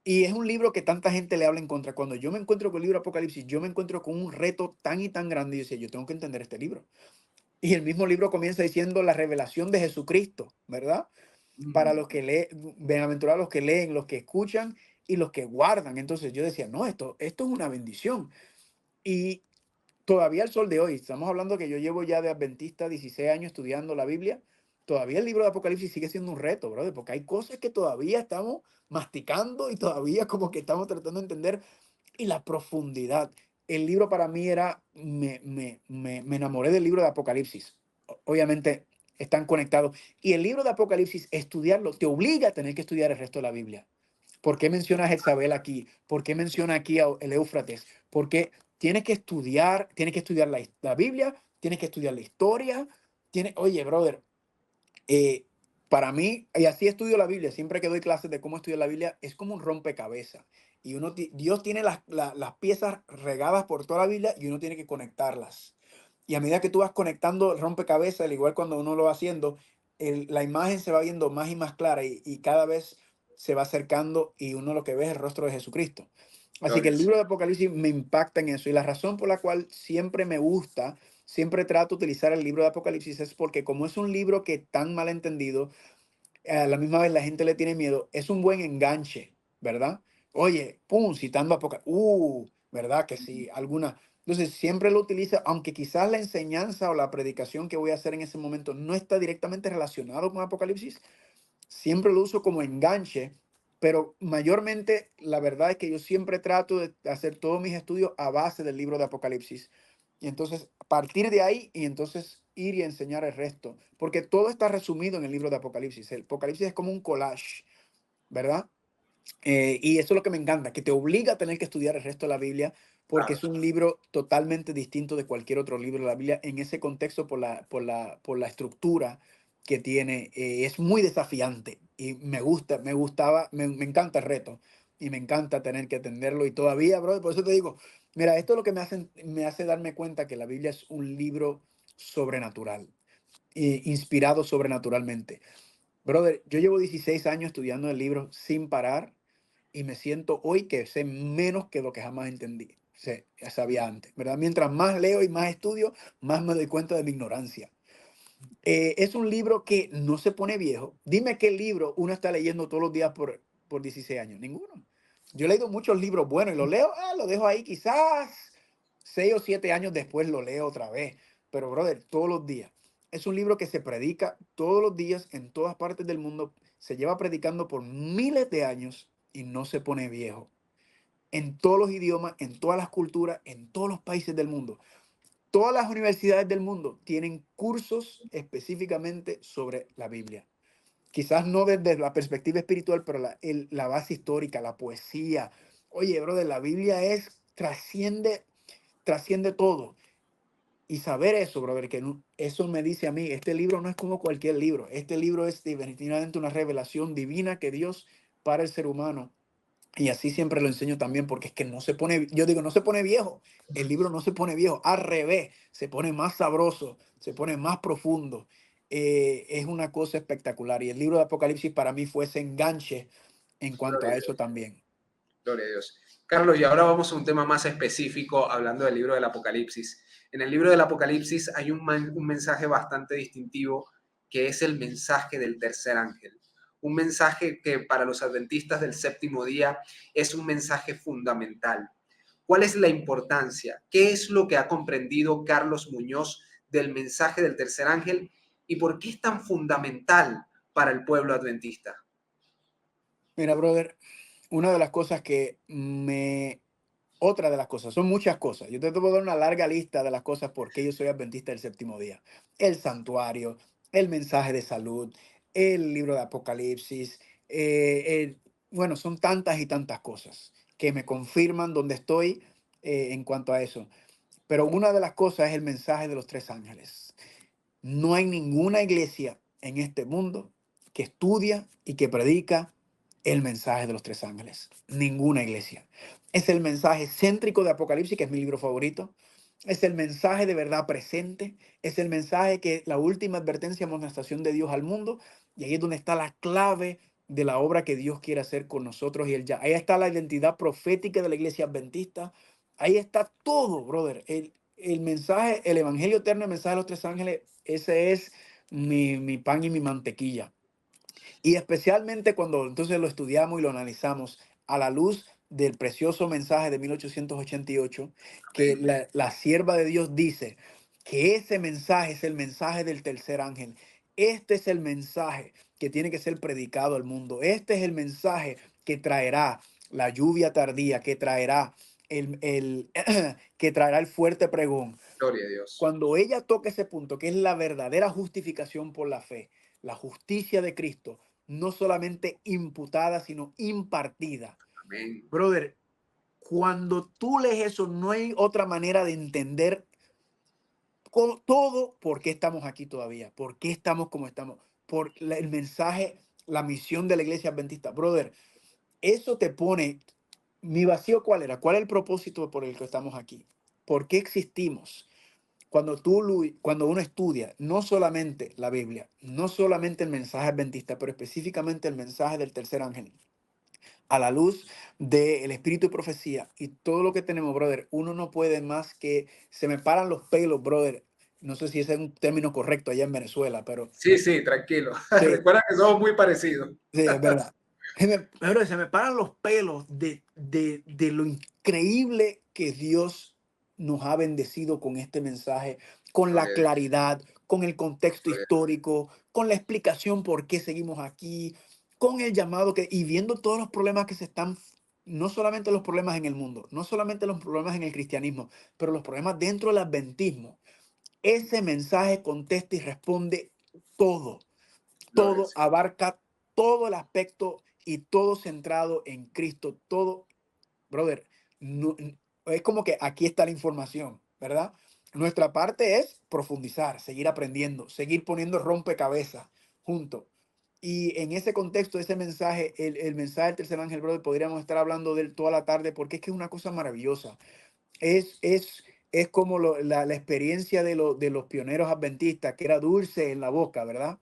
Y es un libro que tanta gente le habla en contra. Cuando yo me encuentro con el libro de Apocalipsis, yo me encuentro con un reto tan y tan grande y yo decía, yo tengo que entender este libro. Y el mismo libro comienza diciendo la revelación de Jesucristo, ¿verdad? Para Ujú. los que leen, bienaventurados los que leen, los que escuchan y los que guardan. Entonces yo decía, no, esto es una bendición. Y todavía al sol de hoy, estamos hablando que yo llevo ya de adventista 16 años estudiando la Biblia, todavía el libro de Apocalipsis sigue siendo un reto, brother, porque hay cosas que todavía estamos masticando y todavía como que estamos tratando de entender y la profundidad. El libro para mí era, me enamoré del libro de Apocalipsis. Obviamente están conectados. Y el libro de Apocalipsis, estudiarlo, te obliga a tener que estudiar el resto de la Biblia. ¿Por qué menciona a Jezabel aquí? ¿Por qué menciona aquí a el Éufrates? Porque tienes que estudiar la Biblia, tienes que estudiar la historia. Oye, brother, eh, para mí, y así estudio la Biblia, siempre que doy clases de cómo estudiar la Biblia, es como un rompecabezas. Y Dios tiene las piezas regadas por toda la Biblia y uno tiene que conectarlas. Y a medida que tú vas conectando el rompecabezas, al igual cuando uno lo va haciendo, la imagen se va viendo más y más clara y cada vez se va acercando y uno lo que ve es el rostro de Jesucristo. Así que Gloria el al libro de Señor. Apocalipsis me impacta en eso. Y la razón por la cual siempre me gusta, siempre trato de utilizar el libro de Apocalipsis es porque como es un libro que tan mal entendido, a la misma vez la gente le tiene miedo, es un buen enganche, ¿verdad? Oye, pum, citando Apocalipsis, ¿verdad? Que sí, alguna. Entonces siempre lo utiliza, aunque quizás la enseñanza o la predicación que voy a hacer en ese momento no está directamente relacionado con Apocalipsis, siempre lo uso como enganche, pero mayormente la verdad es que yo siempre trato de hacer todos mis estudios a base del libro de Apocalipsis. Y entonces partir de ahí y entonces ir y enseñar el resto, porque todo está resumido en el libro de Apocalipsis. El Apocalipsis es como un collage, ¿verdad? Y eso es lo que me encanta, que te obliga a tener que estudiar el resto de la Biblia, porque Claro. es un libro totalmente distinto de cualquier otro libro de la Biblia en ese contexto por la estructura que tiene. Es muy desafiante y me gustaba, me encanta el reto y me encanta tener que atenderlo. Y todavía, bro, por eso te digo, mira, esto es lo que me hace darme cuenta que la Biblia es un libro sobrenatural, inspirado sobrenaturalmente. Brother, yo llevo 16 años estudiando el libro sin parar y me siento hoy que sé menos que lo que jamás entendí, sabía antes, ¿verdad? Mientras más leo y más estudio, más me doy cuenta de mi ignorancia. Es un libro que no se pone viejo. Dime qué libro uno está leyendo todos los días por 16 años. Ninguno. Yo he leído muchos libros buenos y los leo, lo dejo ahí quizás 6 o 7 años después lo leo otra vez. Pero, brother, todos los días. Es un libro que se predica todos los días en todas partes del mundo. Se lleva predicando por miles de años y no se pone viejo. En todos los idiomas, en todas las culturas, en todos los países del mundo. Todas las universidades del mundo tienen cursos específicamente sobre la Biblia. Quizás no desde la perspectiva espiritual, pero la base histórica, la poesía. Oye, brother, la Biblia trasciende todo. Y saber eso, brother, que eso me dice a mí, este libro no es como cualquier libro. Este libro es definitivamente una revelación divina que Dios para el ser humano. Y así siempre lo enseño también, porque es que no se pone, yo digo, no se pone viejo. El libro no se pone viejo, al revés, se pone más sabroso, se pone más profundo. Es una cosa espectacular. Y el libro de Apocalipsis para mí fue ese enganche en cuanto Gloria a a eso Dios. también. Gloria a Dios. Carlos, y ahora vamos a un tema más específico hablando del libro del Apocalipsis. En el libro del Apocalipsis hay un mensaje bastante distintivo que es el mensaje del tercer ángel. Un mensaje que para los adventistas del séptimo día es un mensaje fundamental. ¿Cuál es la importancia? ¿Qué es lo que ha comprendido Carlos Muñoz del mensaje del tercer ángel y por qué es tan fundamental para el pueblo adventista? Mira, brother, una de las cosas otra de las cosas, son muchas cosas. Yo te puedo dar una larga lista de las cosas por qué yo soy adventista del séptimo día. El santuario, el mensaje de salud, el libro de Apocalipsis, bueno, son tantas y tantas cosas que me confirman dónde estoy en cuanto a eso. Pero una de las cosas es el mensaje de los tres ángeles. No hay ninguna iglesia en este mundo que estudia y que predica el mensaje de los tres ángeles. Ninguna iglesia. Es el mensaje céntrico de Apocalipsis, que es mi libro favorito. es el mensaje de verdad presente, es el mensaje que la última advertencia, amonestación de Dios al mundo, y ahí es donde está la clave de la obra que Dios quiere hacer con nosotros y él ya. Ahí está la identidad profética de la iglesia adventista, ahí está todo, brother. El mensaje, el evangelio eterno, el mensaje de los tres ángeles, ese es mi pan y mi mantequilla. Y especialmente cuando entonces lo estudiamos y lo analizamos a la luz del precioso mensaje de 1888, que Amén. la sierva de Dios dice que ese mensaje es el mensaje del tercer ángel. Este es el mensaje que tiene que ser predicado al mundo. Este es el mensaje que traerá la lluvia tardía, que traerá que traerá el fuerte pregón. Gloria a Dios. Cuando ella toca ese punto, que es la verdadera justificación por la fe, la justicia de Cristo, no solamente imputada, sino impartida. Amén. Brother, cuando tú lees eso, no hay otra manera de entender todo por qué estamos aquí todavía, por qué estamos como estamos, el mensaje, la misión de la iglesia adventista. Brother, eso te pone, mi vacío, ¿cuál era? ¿Cuál es el propósito por el que estamos aquí? ¿Por qué existimos? Cuando uno estudia no solamente la Biblia, no solamente el mensaje adventista, pero específicamente el mensaje del tercer ángel, a la luz del espíritu y profecía y todo lo que tenemos, brother, uno no puede más que se me paran los pelos, brother. No sé si ese es un término correcto allá en Venezuela, pero Sí, sí, tranquilo. sí, Recuerda que somos muy parecidos. sí, es verdad. Brother, se me paran los pelos de lo increíble que Dios nos ha bendecido con este mensaje, con la Gloria a Dios. claridad, con el contexto Gloria a Dios. histórico, con la explicación por qué seguimos aquí, con el llamado y viendo todos los problemas que se están, no solamente los problemas en el mundo, no solamente los problemas en el cristianismo, pero los problemas dentro del adventismo. Ese mensaje contesta y responde todo, Gloria al todo Señor. abarca todo el aspecto y todo centrado en Cristo, todo, brother, es como que aquí está la información, ¿verdad? Nuestra parte es profundizar, seguir aprendiendo, seguir poniendo rompecabezas juntos. Y en ese contexto, ese mensaje, el mensaje del tercer ángel, brother, podríamos estar hablando de él toda la tarde porque es que es una cosa maravillosa. Es, es, es como la experiencia de los pioneros adventistas, que era dulce en la boca, ¿verdad?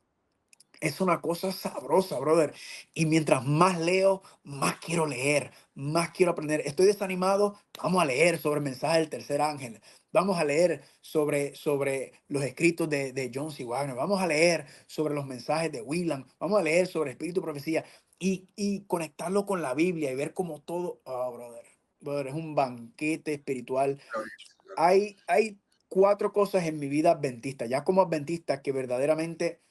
Es una cosa sabrosa, brother. Y mientras más leo, más quiero leer, más quiero aprender. Estoy desanimado, vamos a leer sobre el mensaje del tercer ángel. Vamos a leer sobre los escritos de John C. Wagner. Vamos a leer sobre los mensajes de Whelan. Vamos a leer sobre espíritu y profecía. Y conectarlo con la Biblia y ver cómo todo, brother. Brother, es un banquete espiritual. Gloria al Señor. Hay cuatro cosas en mi vida adventista, ya como adventista, que verdaderamente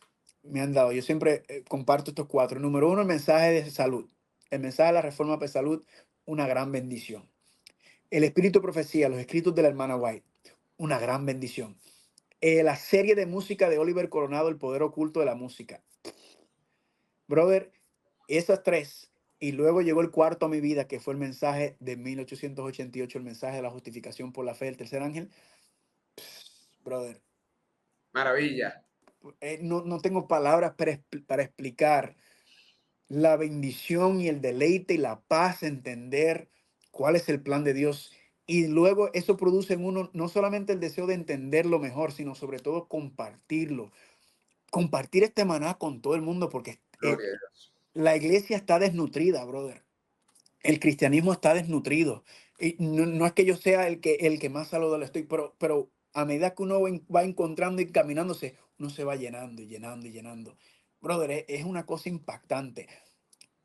me han dado. Yo siempre comparto estos cuatro. Número uno, el mensaje de salud. El mensaje de la reforma de salud, una gran bendición. El espíritu de profecía, los escritos de la hermana White, una gran bendición. La serie de música de Oliver Coronado, El poder oculto de la música. Brother, esas tres. Y luego llegó el cuarto a mi vida, que fue el mensaje de 1888, el mensaje de la justificación por la fe del tercer ángel. Brother, Maravilla. no tengo palabras para explicar la bendición y el deleite y la paz de entender cuál es el plan de Dios. Y luego eso produce en uno no solamente el deseo de entenderlo mejor, sino sobre todo compartirlo. Compartir este maná con todo el mundo, porque Gloria a Dios. la iglesia está desnutrida, brother. El cristianismo está desnutrido. Y no es que yo sea el que más saludable estoy, pero a medida que uno va encontrando y caminándose, uno se va llenando y llenando y llenando. Brother, es una cosa impactante.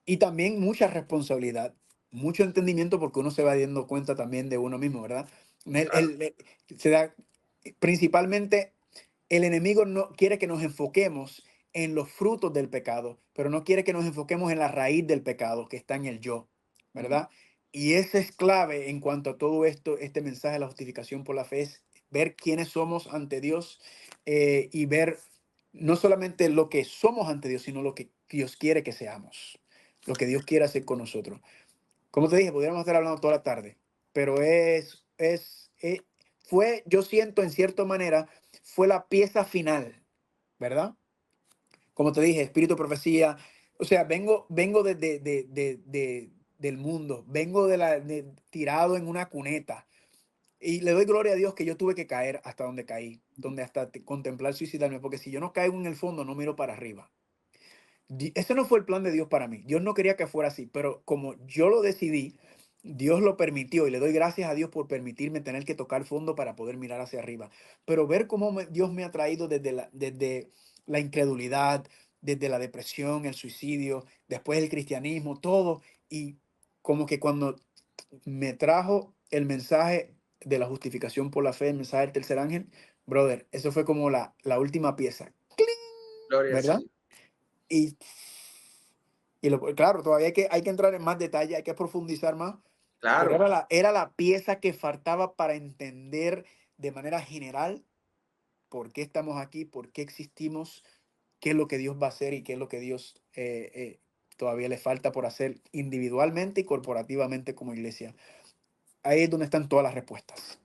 Y también mucha responsabilidad, mucho entendimiento porque uno se va dando cuenta también de uno mismo, ¿verdad? Claro. Se da, principalmente el enemigo no quiere que nos enfoquemos en los frutos del pecado, pero no quiere que nos enfoquemos en la raíz del pecado que está en el yo, Mm. ¿verdad? Y ese es clave en cuanto a todo esto, este mensaje de la justificación por la fe, es ver quiénes somos ante Dios y ver no solamente lo que somos ante Dios, sino lo que Dios quiere que seamos, lo que Dios quiere hacer con nosotros. Como te dije, podríamos estar hablando toda la tarde, pero fue, yo siento en cierta manera, fue la pieza final, ¿verdad? Como te dije, espíritu, profecía, o sea, vengo del mundo, vengo tirado en una cuneta, Y le doy gloria a Dios que yo tuve que caer hasta donde caí, donde hasta contemplar suicidarme, porque si yo no caigo en el fondo, no miro para arriba. Ese no fue el plan de Dios para mí. Dios no quería que fuera así, pero como yo lo decidí, Dios lo permitió y le doy gracias a Dios por permitirme tener que tocar fondo para poder mirar hacia arriba. Pero ver cómo Dios me ha traído desde la incredulidad, desde la depresión, el suicidio, después el cristianismo, todo. Y como que cuando me trajo el mensaje de la justificación por la fe, el mensaje del tercer ángel, brother, eso fue como la última pieza, Gloria al ¿verdad? Señor. Y claro, todavía hay que entrar en más detalle, hay que profundizar más, pero Claro, era la pieza que faltaba para entender de manera general por qué estamos aquí, por qué existimos, qué es lo que Dios va a hacer y qué es lo que Dios todavía le falta por hacer individualmente y corporativamente como iglesia. Ahí es donde están todas las respuestas.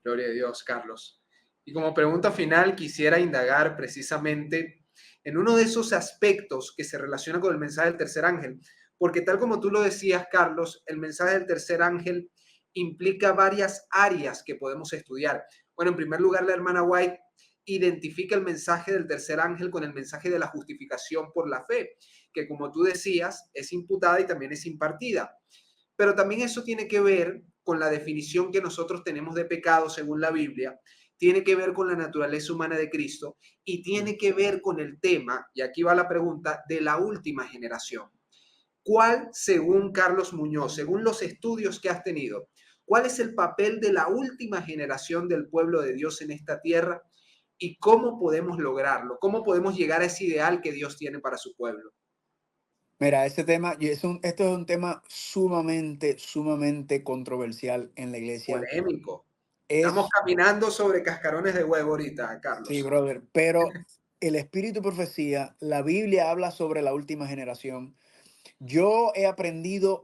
gloria a Dios, Carlos. Y como pregunta final, quisiera indagar precisamente en uno de esos aspectos que se relaciona con el mensaje del tercer ángel, porque tal como tú lo decías, Carlos, el mensaje del tercer ángel implica varias áreas que podemos estudiar. Bueno, en primer lugar, la hermana White identifica el mensaje del tercer ángel con el mensaje de la justificación por la fe, que como tú decías, es imputada y también es impartida. Pero también eso tiene que ver con la definición que nosotros tenemos de pecado según la Biblia, tiene que ver con la naturaleza humana de Cristo y tiene que ver con el tema, y aquí va la pregunta, de la última generación. ¿Cuál, según Carlos Muñoz, según los estudios que has tenido, cuál es el papel de la última generación del pueblo de Dios en esta tierra y cómo podemos lograrlo? ¿Cómo podemos llegar a ese ideal que Dios tiene para su pueblo? Mira, ese tema, esto es un tema sumamente controversial en la iglesia. Polémico. Estamos Es, caminando sobre cascarones de huevo ahorita, sí, Carlos. brother, pero el espíritu y profecía, la Biblia habla sobre la última generación. Yo he aprendido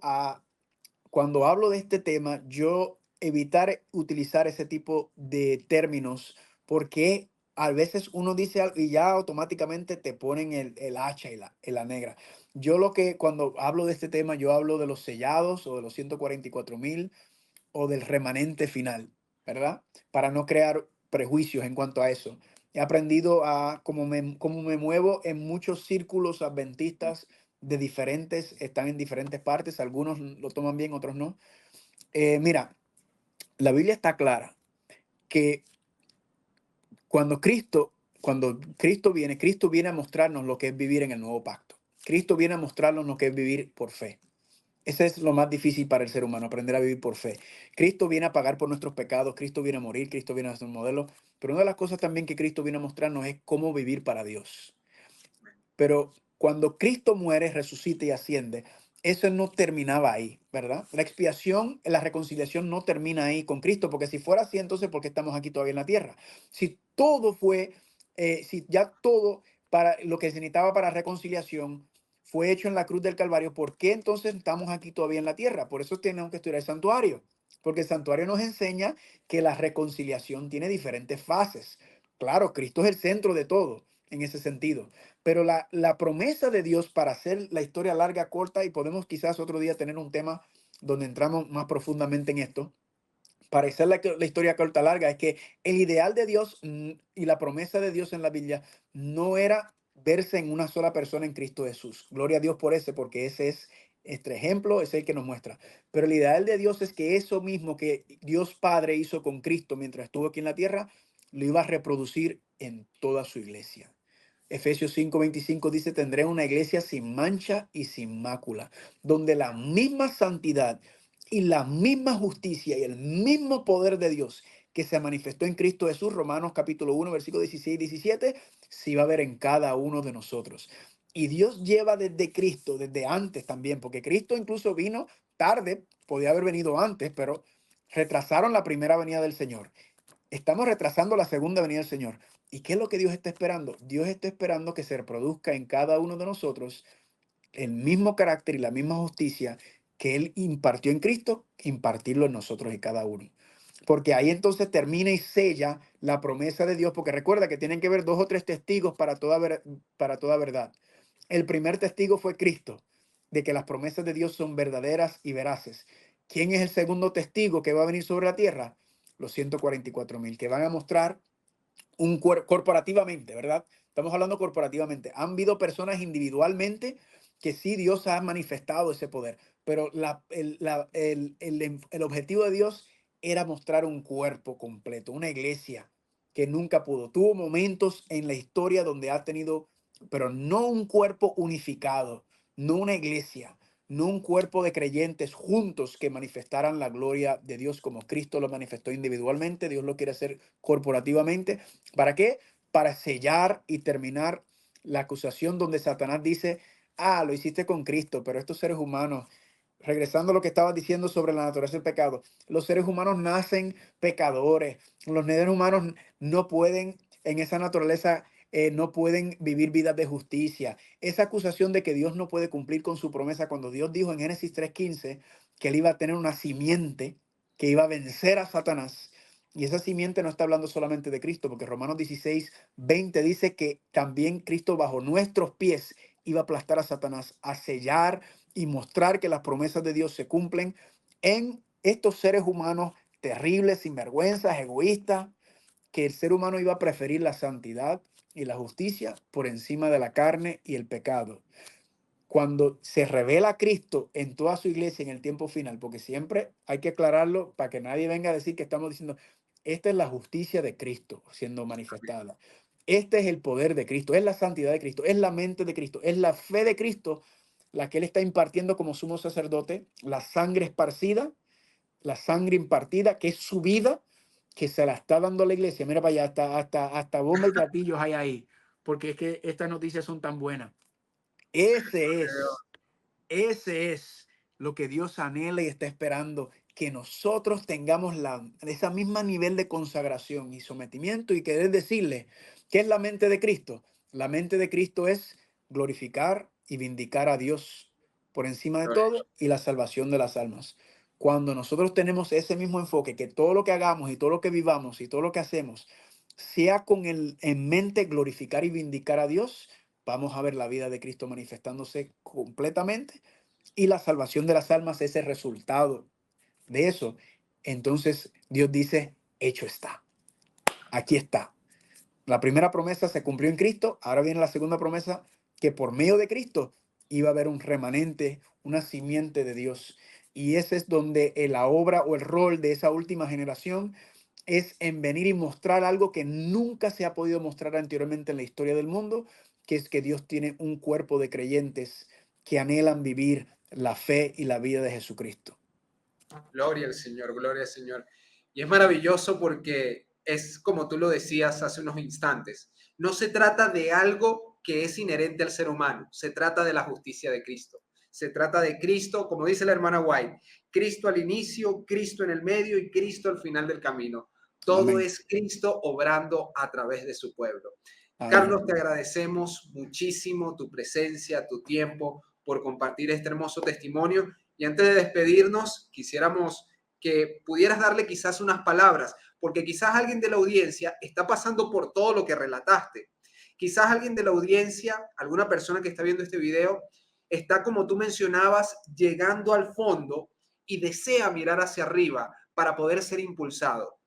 cuando hablo de este tema, yo evitar utilizar ese tipo de términos porque a veces uno dice algo y ya automáticamente te ponen el hacha y la negra. Yo cuando hablo de este tema, yo hablo de los sellados o de los 144,000 o del remanente final, ¿verdad? Para no crear prejuicios en cuanto a eso. He aprendido como me muevo en muchos círculos adventistas de diferentes, están en diferentes partes, algunos lo toman bien, otros no. Mira, la Biblia está clara que cuando Cristo viene, Cristo viene a mostrarnos lo que es vivir en el nuevo pacto. Cristo viene a mostrarnos lo que es vivir por fe. Ese es lo más difícil para el ser humano, aprender a vivir por fe. Cristo viene a pagar por nuestros pecados, Cristo viene a morir, Cristo viene a ser un modelo. Pero una de las cosas también que Cristo viene a mostrarnos es cómo vivir para Dios. Pero cuando Cristo muere, resucita y asciende, eso no terminaba ahí, ¿verdad? La expiación, la reconciliación no termina ahí con Cristo, porque si fuera así, entonces, ¿por qué estamos aquí todavía en la tierra? Si ya todo para lo que se necesitaba para reconciliación fue hecho en la cruz del Calvario, ¿por qué entonces estamos aquí todavía en la tierra? Por eso tenemos que estudiar el santuario, porque el santuario nos enseña que la reconciliación tiene diferentes fases. Claro, Cristo es el centro de todo en ese sentido. Pero la promesa de Dios para hacer la historia larga, corta, y podemos quizás otro día tener un tema donde entramos más profundamente en esto, para hacer la historia corta larga, es que el ideal de Dios y la promesa de Dios en la Biblia no era verse en una sola persona en Cristo Jesús. Gloria a Dios por ese, porque ese es este ejemplo, es el que nos muestra. Pero el ideal de Dios es que eso mismo que Dios Padre hizo con Cristo mientras estuvo aquí en la tierra, lo iba a reproducir en toda su iglesia. Efesios 5:25 dice, tendré una iglesia sin mancha y sin mácula, donde la misma santidad y la misma justicia y el mismo poder de Dios que se manifestó en Cristo Jesús, Romanos capítulo 1, versículos 16 y 17, se va a ver en cada uno de nosotros. Y Dios lleva desde Cristo, desde antes también, porque Cristo incluso vino tarde, podía haber venido antes, pero retrasaron la primera venida del Señor. Estamos retrasando la segunda venida del Señor. ¿Y qué es lo que Dios está esperando? Dios está esperando que se reproduzca en cada uno de nosotros el mismo carácter y la misma justicia que Él impartió en Cristo, impartirlo en nosotros y cada uno. Porque ahí entonces termina y sella la promesa de Dios, porque recuerda que tienen que haber 2 o 3 testigos para toda verdad. El primer testigo fue Cristo, de que las promesas de Dios son verdaderas y veraces. ¿Quién es el segundo testigo que va a venir sobre la tierra? los 144,000, que van a mostrar un cuerpo corporativamente, ¿verdad? Estamos hablando corporativamente. Han habido personas individualmente que sí Dios ha manifestado ese poder, pero el objetivo de Dios era mostrar un cuerpo completo, una iglesia que nunca pudo. Tuvo momentos en la historia donde ha tenido, pero no un cuerpo unificado, no una iglesia, no un cuerpo de creyentes juntos que manifestaran la gloria de Dios como Cristo lo manifestó individualmente. Dios lo quiere hacer corporativamente. ¿Para qué? Para sellar y terminar la acusación donde Satanás dice, ah, lo hiciste con Cristo, pero estos seres humanos, regresando a lo que estabas diciendo sobre la naturaleza del pecado, los seres humanos nacen pecadores, los seres humanos no pueden en esa naturaleza, no pueden vivir vidas de justicia. Esa acusación de que Dios no puede cumplir con su promesa cuando Dios dijo en Génesis 3:15 que él iba a tener una simiente que iba a vencer a Satanás. Y esa simiente no está hablando solamente de Cristo, porque Romanos 16:20 dice que también Cristo bajo nuestros pies iba a aplastar a Satanás, a sellar y mostrar que las promesas de Dios se cumplen en estos seres humanos terribles, sinvergüenzas, egoístas, que el ser humano iba a preferir la santidad y la justicia por encima de la carne y el pecado. Cuando se revela Cristo en toda su iglesia en el tiempo final, porque siempre hay que aclararlo para que nadie venga a decir que estamos diciendo, esta es la justicia de Cristo siendo manifestada. Este es el poder de Cristo, es la santidad de Cristo, es la mente de Cristo, es la fe de Cristo la que Él está impartiendo como sumo sacerdote, la sangre esparcida, la sangre impartida, que es su vida, que se la está dando a la iglesia. Mira para allá, hasta bomba y platillos hay ahí, porque es que estas noticias son tan buenas. Ese es, ese es lo que Dios anhela y está esperando, que nosotros tengamos esa misma nivel de consagración y sometimiento y querer decirle, ¿qué es la mente de Cristo? La mente de Cristo es glorificar y vindicar a Dios por encima de todo y la salvación de las almas. Cuando nosotros tenemos ese mismo enfoque, que todo lo que hagamos y todo lo que vivamos y todo lo que hacemos sea con el en mente glorificar y vindicar a Dios, vamos a ver la vida de Cristo manifestándose completamente y la salvación de las almas es el resultado de eso. Entonces Dios dice, hecho está, aquí está. La primera promesa se cumplió en Cristo, ahora viene la segunda promesa, que por medio de Cristo iba a haber un remanente, una simiente de Dios. Y ese es donde la obra o el rol de esa última generación es en venir y mostrar algo que nunca se ha podido mostrar anteriormente en la historia del mundo, que es que Dios tiene un cuerpo de creyentes que anhelan vivir la fe y la vida de Jesucristo. Gloria al Señor, gloria al Señor. Y es maravilloso porque es como tú lo decías hace unos instantes. No se trata de algo que es inherente al ser humano, se trata de la justicia de Cristo. Se trata de Cristo, como dice la hermana White, Cristo al inicio, Cristo en el medio y Cristo al final del camino. Todo Amén. es Cristo obrando a través de su pueblo. Amén. Carlos, te agradecemos muchísimo tu presencia, tu tiempo, por compartir este hermoso testimonio. Y antes de despedirnos, quisiéramos que pudieras darle quizás unas palabras, porque quizás alguien de la audiencia está pasando por todo lo que relataste. Quizás alguien de la audiencia, alguna persona que está viendo este video, está, como tú mencionabas, llegando al fondo y desea mirar hacia arriba para poder ser impulsado.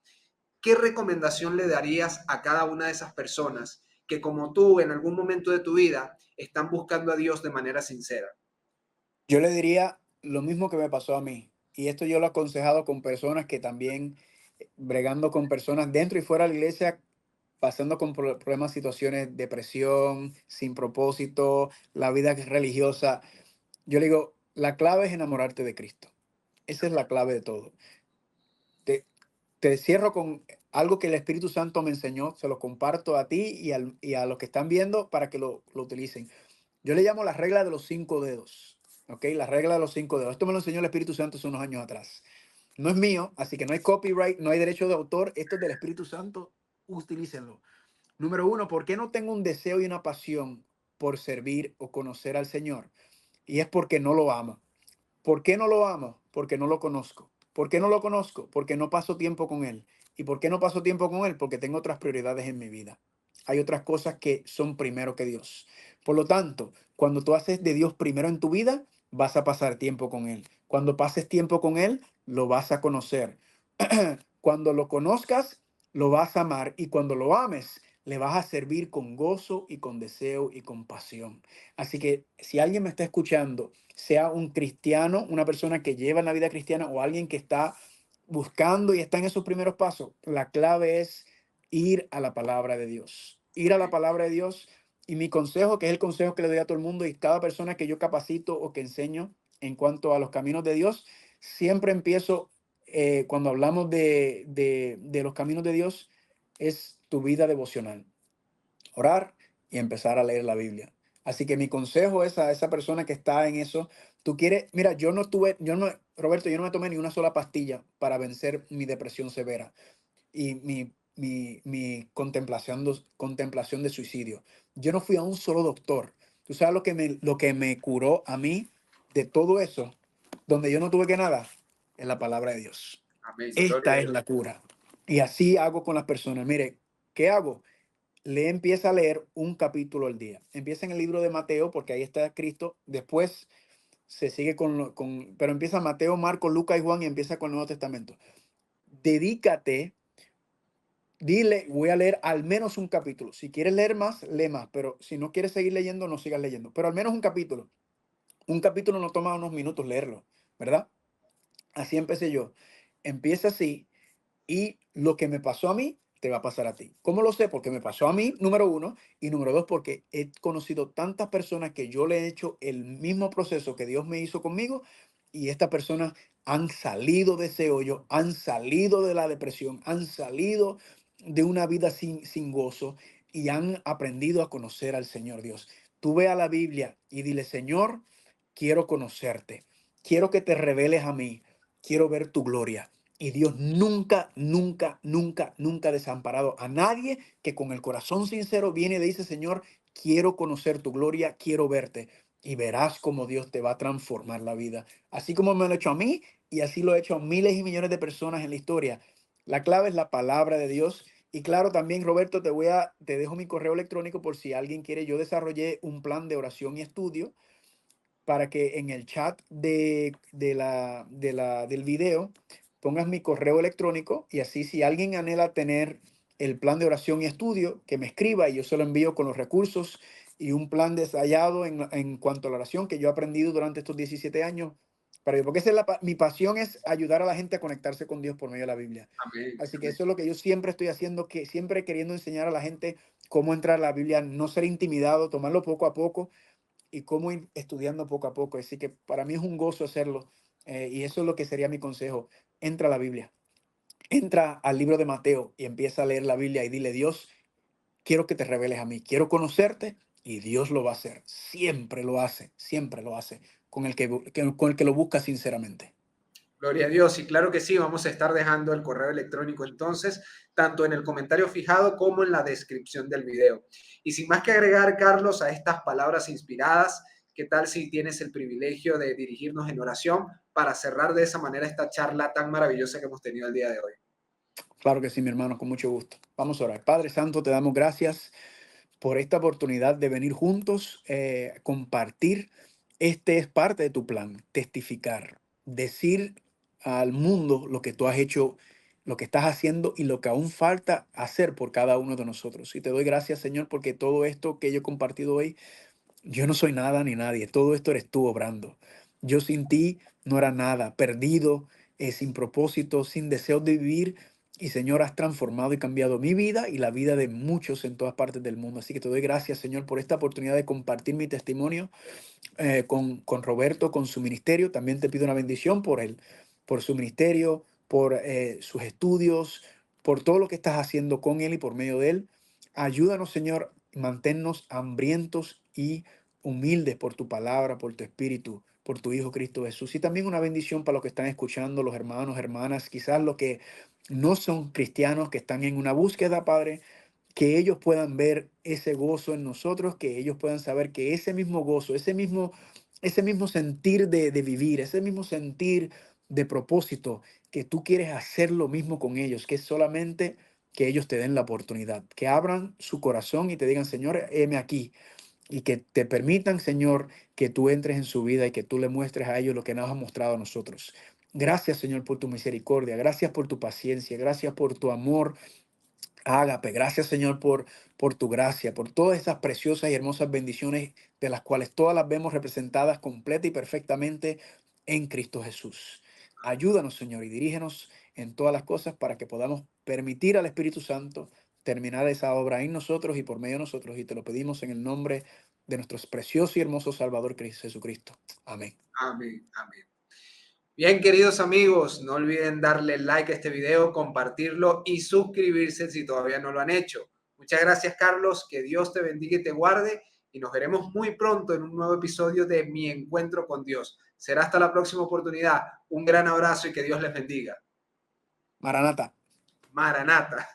¿Qué recomendación le darías a cada una de esas personas que, como tú, en algún momento de tu vida, están buscando a Dios de manera sincera? Yo le diría lo mismo que me pasó a mí. Y esto yo lo he aconsejado con personas que también, bregando con personas dentro y fuera de la iglesia, pasando con problemas, situaciones, depresión, sin propósito, la vida religiosa. Yo le digo, la clave es enamorarte de Cristo. Esa es la clave de todo. Te, te cierro con algo que el Espíritu Santo me enseñó, se lo comparto a ti y a los que están viendo para que lo utilicen. Yo le llamo la regla de los 5 dedos, ¿ok? La regla de los 5 dedos. Esto me lo enseñó el Espíritu Santo hace unos años atrás. No es mío, así que no hay copyright, no hay derecho de autor. Esto es del Espíritu Santo, utilícenlo. Número uno, ¿por qué no tengo un deseo y una pasión por servir o conocer al Señor? Y es porque no lo amo. ¿Por qué no lo amo? Porque no lo conozco. ¿Por qué no lo conozco? Porque no paso tiempo con Él. ¿Y por qué no paso tiempo con Él? Porque tengo otras prioridades en mi vida. Hay otras cosas que son primero que Dios. Por lo tanto, cuando tú haces de Dios primero en tu vida, vas a pasar tiempo con Él. Cuando pases tiempo con Él, lo vas a conocer. Cuando lo conozcas, lo vas a amar y cuando lo ames, le vas a servir con gozo y con deseo y con pasión. Así que si alguien me está escuchando, sea un cristiano, una persona que lleva la vida cristiana o alguien que está buscando y está en esos primeros pasos, la clave es ir a la palabra de Dios. Ir a la Amén. palabra de Dios. Y mi consejo, que es el consejo que le doy a todo el mundo y cada persona que yo capacito o que enseño en cuanto a los caminos de Dios, siempre empiezo cuando hablamos de los caminos de Dios, es tu vida devocional. Orar y empezar a leer la Biblia. Así que mi consejo es a esa persona que está en eso. Tú quieres, mira, Roberto, yo no me tomé ni una sola pastilla para vencer mi depresión severa y mi contemplación de suicidio. Yo no fui a un solo doctor. ¿Tú sabes lo que me curó a mí de todo eso? Donde yo no tuve que nada, es la palabra de Dios. Amén. Gloria a Esta es Dios. la cura. Y así hago con las personas. Mire, ¿qué hago? Le empieza a leer un capítulo al día. Empieza en el libro de Mateo, porque ahí está Cristo. Después se sigue pero empieza Mateo, Marcos, Lucas y Juan y empieza con el Nuevo Testamento. Dedícate. Dile, voy a leer al menos un capítulo. Si quieres leer más, lee más, pero si no quieres seguir leyendo, no sigas leyendo. Pero al menos un capítulo. Un capítulo no toma unos minutos leerlo, ¿verdad? Así empecé yo. Empieza así y lo que me pasó a mí, te va a pasar a ti. ¿Cómo lo sé? Porque me pasó a mí, número uno, y número dos, porque he conocido tantas personas que yo le he hecho el mismo proceso que Dios me hizo conmigo y estas personas han salido de ese hoyo, han salido de la depresión, han salido de una vida sin gozo y han aprendido a conocer al Señor Dios. Tú ve a la Biblia y dile, Señor, quiero conocerte, quiero que te reveles a mí, quiero ver tu gloria. Y Dios nunca, nunca, nunca, nunca ha desamparado a nadie que con el corazón sincero viene y le dice, Señor, quiero conocer tu gloria, quiero verte. Y verás cómo Dios te va a transformar la vida. Así como me lo ha hecho a mí y así lo ha hecho a miles y millones de personas en la historia. La clave es la palabra de Dios. Y claro, también, Roberto, te dejo mi correo electrónico por si alguien quiere. Yo desarrollé un plan de oración y estudio para que en el chat del video pongas mi correo electrónico y así si alguien anhela tener el plan de oración y estudio, que me escriba y yo se lo envío con los recursos y un plan detallado en cuanto a la oración que yo he aprendido durante estos 17 años. Porque esa es mi pasión es ayudar a la gente a conectarse con Dios por medio de la Biblia. Amén. Así que Amén. eso es lo que yo siempre estoy haciendo, que siempre queriendo enseñar a la gente cómo entrar a la Biblia, no ser intimidado, tomarlo poco a poco y cómo ir estudiando poco a poco. Así que para mí es un gozo hacerlo. Y eso es lo que sería mi consejo. Entra a la Biblia, entra al libro de Mateo y empieza a leer la Biblia y dile, Dios, quiero que te reveles a mí, quiero conocerte y Dios lo va a hacer. Siempre lo hace con el que lo busca sinceramente. Gloria a Dios, y claro que sí, vamos a estar dejando el correo electrónico entonces, tanto en el comentario fijado como en la descripción del video. Y sin más que agregar, Carlos, a estas palabras inspiradas, ¿qué tal si tienes el privilegio de dirigirnos en oración para cerrar de esa manera esta charla tan maravillosa que hemos tenido el día de hoy? Claro que sí, mi hermano, con mucho gusto. Vamos a orar. Padre Santo, te damos gracias por esta oportunidad de venir juntos, compartir. Este es parte de tu plan, testificar, decir al mundo lo que tú has hecho, lo que estás haciendo y lo que aún falta hacer por cada uno de nosotros. Y te doy gracias, Señor, porque todo esto que yo he compartido hoy, yo no soy nada ni nadie. Todo esto eres tú obrando. Yo sin ti no era nada, perdido, sin propósito, sin deseo de vivir. Y Señor, has transformado y cambiado mi vida y la vida de muchos en todas partes del mundo. Así que te doy gracias, Señor, por esta oportunidad de compartir mi testimonio con Roberto, con su ministerio. También te pido una bendición por él, por su ministerio, por sus estudios, por todo lo que estás haciendo con él y por medio de él. Ayúdanos, Señor, manténnos hambrientos y humildes por tu palabra, por tu espíritu, por tu Hijo Cristo Jesús. Y también una bendición para los que están escuchando, los hermanos, hermanas, quizás los que no son cristianos, que están en una búsqueda, Padre, que ellos puedan ver ese gozo en nosotros, que ellos puedan saber que ese mismo gozo, ese mismo sentir de vivir, ese mismo sentir de propósito, que tú quieres hacer lo mismo con ellos, que es solamente que ellos te den la oportunidad, que abran su corazón y te digan, Señor, heme aquí, y que te permitan, Señor, que tú entres en su vida y que tú le muestres a ellos lo que nos has mostrado a nosotros. Gracias, Señor, por tu misericordia. Gracias por tu paciencia. Gracias por tu amor. Ágape, gracias Señor por tu gracia, por todas esas preciosas y hermosas bendiciones de las cuales todas las vemos representadas completa y perfectamente en Cristo Jesús. Ayúdanos Señor y dirígenos en todas las cosas para que podamos permitir al Espíritu Santo terminar esa obra en nosotros y por medio de nosotros. Y te lo pedimos en el nombre de nuestro precioso y hermoso Salvador Cristo Jesucristo. Amén. Amén, amén. Bien, queridos amigos, no olviden darle like a este video, compartirlo y suscribirse si todavía no lo han hecho. Muchas gracias, Carlos. Que Dios te bendiga y te guarde. Y nos veremos muy pronto en un nuevo episodio de Mi Encuentro con Dios. Será hasta la próxima oportunidad. Un gran abrazo y que Dios les bendiga. Maranata. Maranata.